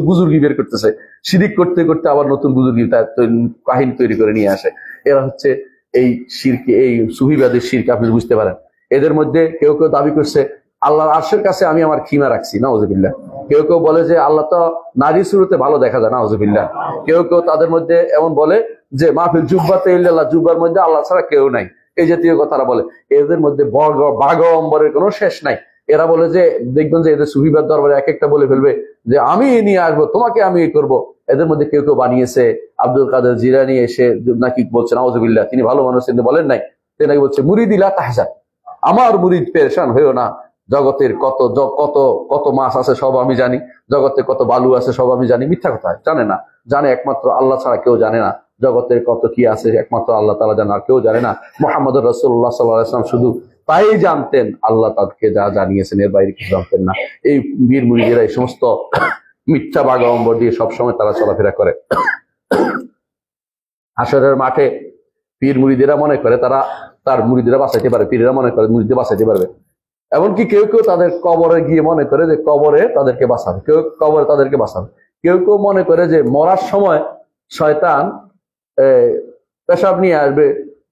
[SPEAKER 2] বুজুর্গি বের করতেছে, শিরিক করতে করতে আবার নতুন বুজুর্গি কাহিনী তৈরি করে নিয়ে আসে। এরা হচ্ছে এই শিরকে, এই সুফিবাদের শিরকে আপনি বুঝতে পারেন। এদের মধ্যে কেউ কেউ দাবি করছে আল্লাহর আরশের কাছে আমি আমার খিমা রাখছি, নাউজুবিল্লাহ। কেউ কেউ বলে যে আল্লাহ তো নারী শুরুতে ভালো দেখা যায়, নাউজুবিল্লাহ। কেউ কেউ তাদের মধ্যে এমন বলে যে মাহফিল জুব্বাতে ইল্লাল্লাহ, জুব্বার মধ্যে আল্লাহ ছাড়া কেউ নাই, এই জাতীয় কথারা বলে। এদের মধ্যে বাগম্বরের কোনো শেষ নাই। এরা বলে যে দেখবেন যে এদের সুফিবাদ দরবারে এক একটা বলে ফেলবে যে আমি নিয়ে আসবো, তোমাকে আমি এই করবো। এদের মধ্যে কেউ কেউ বানিয়েছে আব্দুল কাদের জিলানী এসে নাকি বলছেন নাউজুবিল্লাহ, তিনি ভালো মানুষ কিন্তু বলেন নাই, তিনি নাকি বলছে মুরিদিলা তাহজান, আমার মুরিদ পেরেশান হইও না, জগতের কত কত কত মাছ আছে সব আমি জানি, জগতে কত বালু আছে সব আমি জানি। মিথ্যা কথা, জানে না, জানে একমাত্র আল্লাহ ছাড়া কেউ জানে না। জগতের কত কি আছে একমাত্র আল্লাহ তাআলা জানেন, আর কেউ জানে না। মুহাম্মদুর রাসূলুল্লাহ সাল্লাল্লাহু আলাইহি ওয়াসাল্লাম শুধু তাই জানতেন, আল্লাহ তাদেরকে যা জানিয়েছেন এর বাইরে কিছু জানতেন না। এই বীর মুরিদেরা এই সমস্ত মিথ্যা বাগাম্বর দিয়ে সবসময় তারা চলাফেরা করে। হাসরের মাঠে পীর মুরিদেরা মনে করে তারা তার মুরিদেরা বাঁচাইতে পারে, পীরেরা মনে করে মুরিদদের বাঁচাইতে পারবে। এমনকি কেউ কেউ তাদের কবরে গিয়ে মনে করে যে কবরে তাদেরকে বাঁচাবে, কেউ কবরে তাদেরকে বাঁচাবে। কেউ কেউ মনে করে যে মরার সময় শয়তান পেশাব নিয়ে আসবে,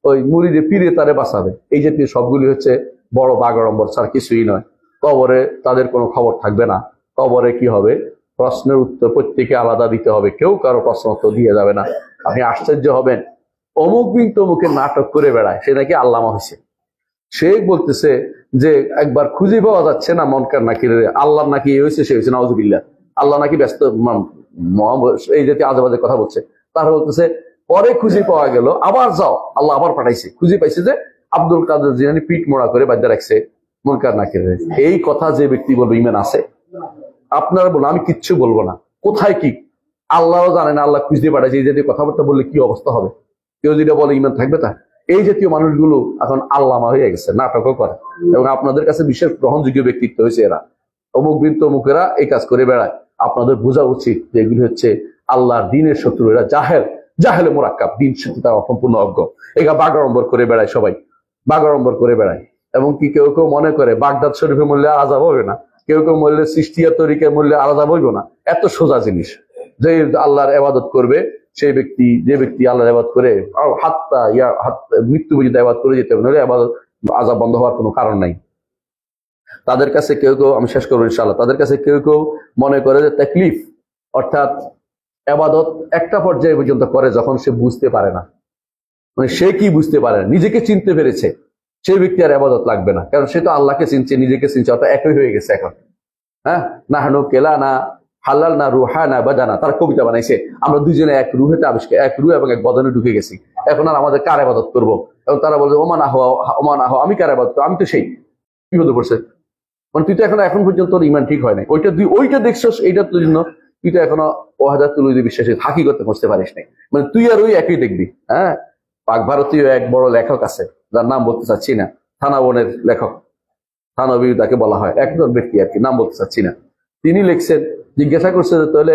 [SPEAKER 2] ওই মুরিদে পীরে তারে বাঁচাবে। এই জাতীয় সবগুলি হচ্ছে বড় বাগাড়ম্বর ছাড়া কিছুই নয়। কবরে তাদের কোনো খবর থাকবে না। কবরে কি হবে, প্রশ্নের উত্তর প্রত্যেকে আলাদা দিতে হবে, কেউ কারো প্রশ্ন উত্তর দিয়ে যাবে না। আপনি আশ্চর্য হবেন, অমুক বিন তমুকের নাটক করে বেড়ায়, সে নাকি আল্লামা হয়েছে। সে বলতেছে যে একবার খুঁজে পাওয়া যাচ্ছে না মনকার নাকির, আল্লাহ নাকি এ হয়েছে সে হয়েছে, নাউজুবিল্লাহ। আল্লাহ নাকি ব্যস্ত, এই জাতীয় আজেবাজে কথা বলছে। তারা বলতেছে পরে খুঁজে পাওয়া গেল, আবার যাও, আল্লাহ আবার পাঠাইছে, খুঁজে পাইছে যে আব্দুল কাদের জিলানী পিঠ মোড়া করে বাদ্যা রাখছে মনকার নাকির। এই কথা যে ব্যক্তি বলবে ইমান আছে? আপনারা বলুন, আমি কিচ্ছু বলবো না। কোথায় কি আল্লাহও জানে না, আল্লাহ খুঁজতে পাঠাইছে। এই জাতীয় কথাবার্তা বললে কি অবস্থা হবে? কেউ যেটা বলে ইমান থাকবে তা? এই জাতীয় মানুষগুলো এখন আল্লামা হয়ে গেছে, নাটকও করে, এবং আপনাদের কাছে বিশেষ গ্রহণযোগ্য ব্যক্তিত্ব হয়েছে এরা। অমুক বিন তমুকেরা এই কাজ করে বেড়ায়। আপনাদের বোঝা উচিত যে এগুলি হচ্ছে আল্লাহর দ্বীনের শত্রু। এরা জাহেলে মোরাক্কাব, দ্বীন শত্রু তারা সম্পূর্ণ অজ্ঞ। এরা বাগাড়ম্বর করে বেড়ায়, সবাই বাগাড়ম্বর করে বেড়ায়। এবং কি কেউ কেউ মনে করে বাগদাদ শরীফে মূল্যে আলাদা হবে না, কেউ কেউ মূল্যে সৃষ্টিয়া তরিকার মূল্যে আলাদা বইব না। এত সোজা জিনিস যে আল্লাহর ইবাদত করবে সেই ব্যক্তি, যে ব্যক্তি আল্লাহর ইবাদত করে মৃত্যু পর্যন্ত ইবাদত করে যেতে হবে, নাহলে ইবাদত আযাব বন্ধ হওয়ার কোনো কারণ নাই। তাদের কাছে কেউ কেউ, আমি শেষ করবো ইনশাআল্লাহ, তাদের কাছে কেউ কেউ মনে করে যে তাকলিফ, অর্থাৎ ইবাদত একটা পর্যায়ে পর্যন্ত করে যখন সে বুঝতে পারে না, মানে সে কি বুঝতে পারে না, নিজেকে চিনতে পেরেছে, সেই ব্যক্তি আর ইবাদত লাগবে না, কারণ সে তো আল্লাহকে চিনছে, নিজেকে চিনছে, অর্থাৎ একই হয়ে গেছে এখন। হ্যাঁ, নাহনু কেলা না হালাল না রুহা না বাদানা, তারা কবিতা বানাইছে, আমরা দুজনে এক রুহেতে আবিষ্কার, এক রুহ এবং এক বদনে ঢুকে গেছি, এখন আর আমাদের কার ইবাদত করবো? এবং তারা বলছে ওমান আহ, আমি কার ইবাদত করবো, আমি তো সেই বিপদে পড়ছে। মানে তুই তো এখন পর্যন্ত তোর ইমান ঠিক হয় নাই, ওইটা দেখছস, এইটার জন্য তুই তো এখনো ওয়াহদাতুল উলূহিয়্যা বিশ্বাসী হাকি করতে পৌঁছতে পারিস নাই। মানে তুই আর ওই একই দেখবি। হ্যাঁ, পাক ভারতীয় এক বড় লেখক আছে, যার নাম বলতে চাচ্ছি না, থানাবনের লেখক, থানবী তাকে বলা হয়, একজন ব্যক্তি আর কি, নাম বলতে চাচ্ছি না। তিনি লিখছেন, জিজ্ঞাসা করছে যে তাহলে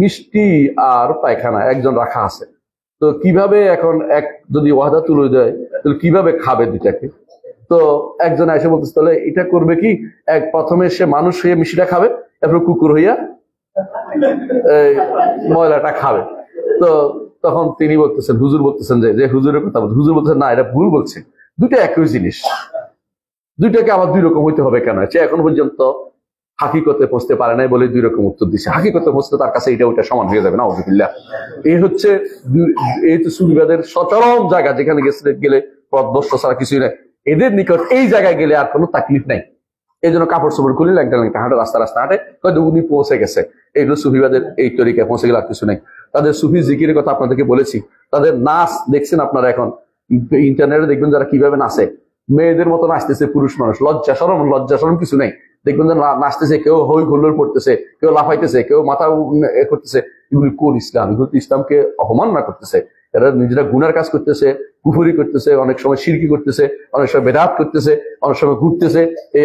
[SPEAKER 2] মিষ্টি আর পায়খানা একজন রাখা আছে, তো কিভাবে এখন এক যদি ওয়াহদাতুল উলূহিয়্যা তাহলে কিভাবে খাবে দুটাকে? তো একজন এসে বলতেছে তাহলে এটা করবে কি, প্রথমে সে মানুষ হইয়া মিষ্টিটা খাবে, তারপর কুকুর হইয়া ময়লাটা খাবে। তো তখন তিনি বলতেছেন, হুজুর বলতেছেন যে হুজুরের কথা বলতে, হুজুর বলতেছেন না, এটা ভুল বলছে, দুটো একই জিনিস, দুইটাকে আবার দুই রকম হইতে হবে কেন? সে এখন পর্যন্ত হাকিকতে পৌঁছতে পারে নাই বলে দুই রকম উত্তর দিচ্ছে। হাকিকতে পৌঁছতে তার কাছে এটা ওইটা সমান হয়ে যাবে না, আউযুবিল্লাহ। এই হচ্ছে এই তো সুফিবাদের সচরম জায়গা, যেখানে গেলে পথভ্রষ্ট ছাড়া কিছুই নাই। এদের নিকট এই জায়গায় গেলে আর কোনো তাকলিফ নাই। এই জন্য কাপড় চোপড় খুলে ল্যাংটা ল্যাংটা হাঁটে, রাস্তা রাস্তা হাঁটে, হয়তো উনি পৌঁছে গেছে। এইগুলো সুফিবাদের এই তরিকায় পৌঁছে গেলে আর কিছু নাই। তাদের সুফি জিকিরের কথা আপনাদেরকে বলেছি, তাদের নাচ দেখছেন আপনারা, এখন ইন্টারনেটে দেখবেন যারা কিভাবে নাচে, মেয়েদের মতো নাচতেছে পুরুষ মানুষ, লজ্জা শরম কিছু নেই। দেখবেন যে নাচতেছে, কেউ হই হুল্লোড় পড়তেছে, কেউ লাফাইতেছে, কেউ মাথা করতেছে। এগুলি কোন ইসলাম? এগুলো তো ইসলামকে অপমাননা করতেছে। এরা নিজেরা গুনার কাজ করতেছে, কুফরি করতেছে, অনেক সময় শিরকি করতেছে, অনেক সময় বেদাত করতেছে, অনেক সময় ঘুরতেছে, এই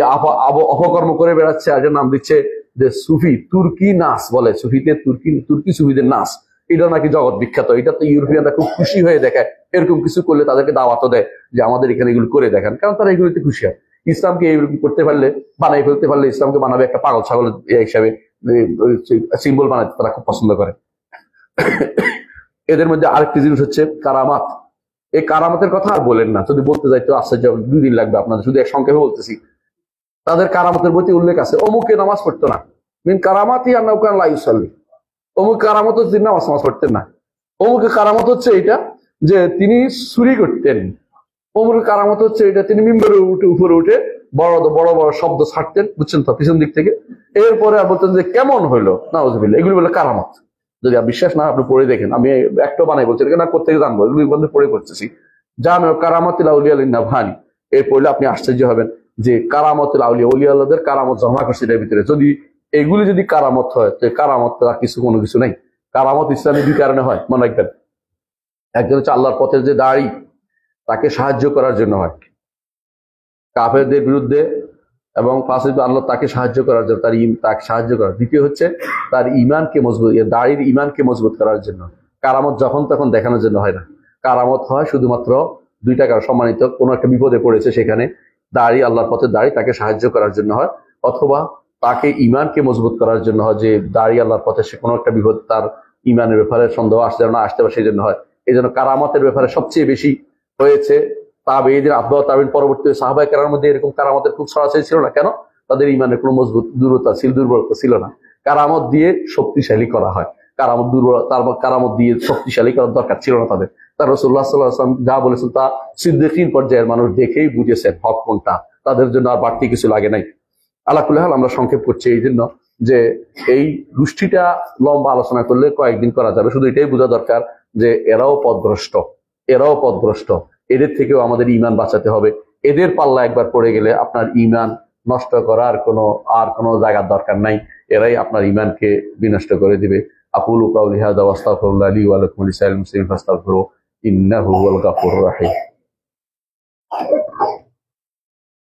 [SPEAKER 2] অপকর্ম করে বেড়াচ্ছে। আর নাম দিচ্ছে যে সুফি, তুর্কি নাচ বলে, সুফিতে তুর্কি সুফিদের নাচ, এটা নাকি জগৎ বিখ্যাত। এটা তো ইউরোপিয়ানরা খুব খুশি হয়ে দেখায়। এরকম কিছু করলে তাদেরকে দাওয়াতও দেয় যে আমাদের এখানে এগুলো করে দেখান, কারণ তারা এগুলোতে খুশি হয়। ইসলামকে এইরকম করতে পারলে, বানাই ফেলতে পারলে, ইসলামকে বানাবে একটা পাগল ছাগল হিসাবে, সিম্বল বানাতে তারা খুব পছন্দ করে। এদের মধ্যে আরেকটি জিনিস হচ্ছে কারামাত। এই কারামাতের কথা আর বলেন না, যদি বলতে যাই তো আশ্চর্য 2 দিন লাগবে আপনাদের, শুধু এক সংক্ষেপে বলতেছি। তাদের কারামতের প্রতি উল্লেখ আছে, অমুকে নামাজ পড়তো না, মিন কারামাতি আর নৌকান লাইসাল্লি, অমুক কারামত হচ্ছে নামাজ পড়তেন না। অমুকের কারামত হচ্ছে এটা যে তিনি চুরি করতেন। অমুকের কারামত হচ্ছে এটা তিনি মিম্বরে উপরে উঠে বড় বড় বড় শব্দ ছাড়তেন, বুঝছেন তো, পিছন দিক থেকে। এরপরে আর বলতেন যে কেমন হইলো, নাউজুবিল্লাহ, এগুলি বলে কারামত। যদি বিশ্বাস না আপনি পড়ে দেখেন, আমি একটা বানাই বলছি, না কোথেকে জানবো, এগুলি বন্ধু পড়ে করতেছি। জানো কারামতিল আউলিয়া লিন্নাভানি, এর পড়লে আপনি আশ্চর্য হবেন যে কারামতিল আউলিয়া, ওলিয়া আল্লাহদের কারামত জমা করছে এটার ভিতরে। যদি এগুলি যদি কারামত হয়, তো কারামত কিছু কোনো কিছু নাই। কারামত ইসলামী 2 কারণে হয়, মনে রাখবেন। একজন হচ্ছে আল্লাহর পথের যে দাড়ি, তাকে সাহায্য করার জন্য হয় কাফেরদের বিরুদ্ধে, এবং পাশে আল্লাহ তাকে সাহায্য করার জন্য, তাকে সাহায্য করার। দ্বিতীয় হচ্ছে তার ইমানকে মজবুত, দাড়ির ইমানকে মজবুত করার জন্য। কারামত যখন তখন দেখানোর জন্য হয় না। কারামত হয় শুধুমাত্র 2 টাকার সম্মানিত কোনো একটা বিপদে পড়েছে, সেখানে দাড়ি, আল্লাহর পথে দাড়ি তাকে সাহায্য করার জন্য হয়, অথবা তাকে ইমানকে মজবুত করার জন্য হয়, যে দাড়ি আল্লাহর পথে সে কোনো একটা বিপদ, তার ইমানের ব্যাপারে সন্দেহ আসতে না আসতে পারে, সেই জন্য হয়। এই জন্য কারামতের ব্যাপারে সবচেয়ে বেশি হয়েছে তাবেঈদের, আতবাউ তাবেঈন, পরবর্তী সাহাবায়ে কেরামের মধ্যে এরকম কারামতের খুব ছড়াছড়ি ছিল না। কেন? তাদের ইমানের কোনো মজবুত দুর্বলতা ছিল না। কারামত দিয়ে শক্তিশালী করা হয়, কারামত দুর্বল, তার কারামত দিয়ে শক্তিশালী করার দরকার ছিল না তাদের। তার রাসূলুল্লাহ সাল্লাল্লাহু আলাইহি ওয়াসাল্লাম যা বলেছেন তা সিদ্দিকীন পর্যায়ের মানুষ দেখেই বুঝেছেন হক কোনটা, তাদের জন্য আর বাড়তি কিছু লাগে নাই। আল্লাহ কুল্লাহ হাল, আমরা সংক্ষেপ করছি এই জন্য যে এই গোষ্ঠীটা লম্বা আলোচনা করলে কয়েকদিন করা যাবে। শুধু এটাই বোঝা দরকার যে এরাও পথভ্রষ্ট, এদের থেকেও আমাদের ইমান বাঁচাতে হবে। এদের পাল্লা একবার পড়ে গেলে আপনার ইমান নষ্ট করার কোনো জায়গার দরকার নাই, এরাই আপনার ইমানকে বিনষ্ট করে দিবে। আকুলু কাউলি হাযা ওয়া আস্তাগফিরুল্লাহ লি ওয়া লাকুম ওয়া লিসাইরিল মুসলিমিন ফাস্তাগফিরুহু ইন্নাহু হুয়াল গাফুরুর রাহিম।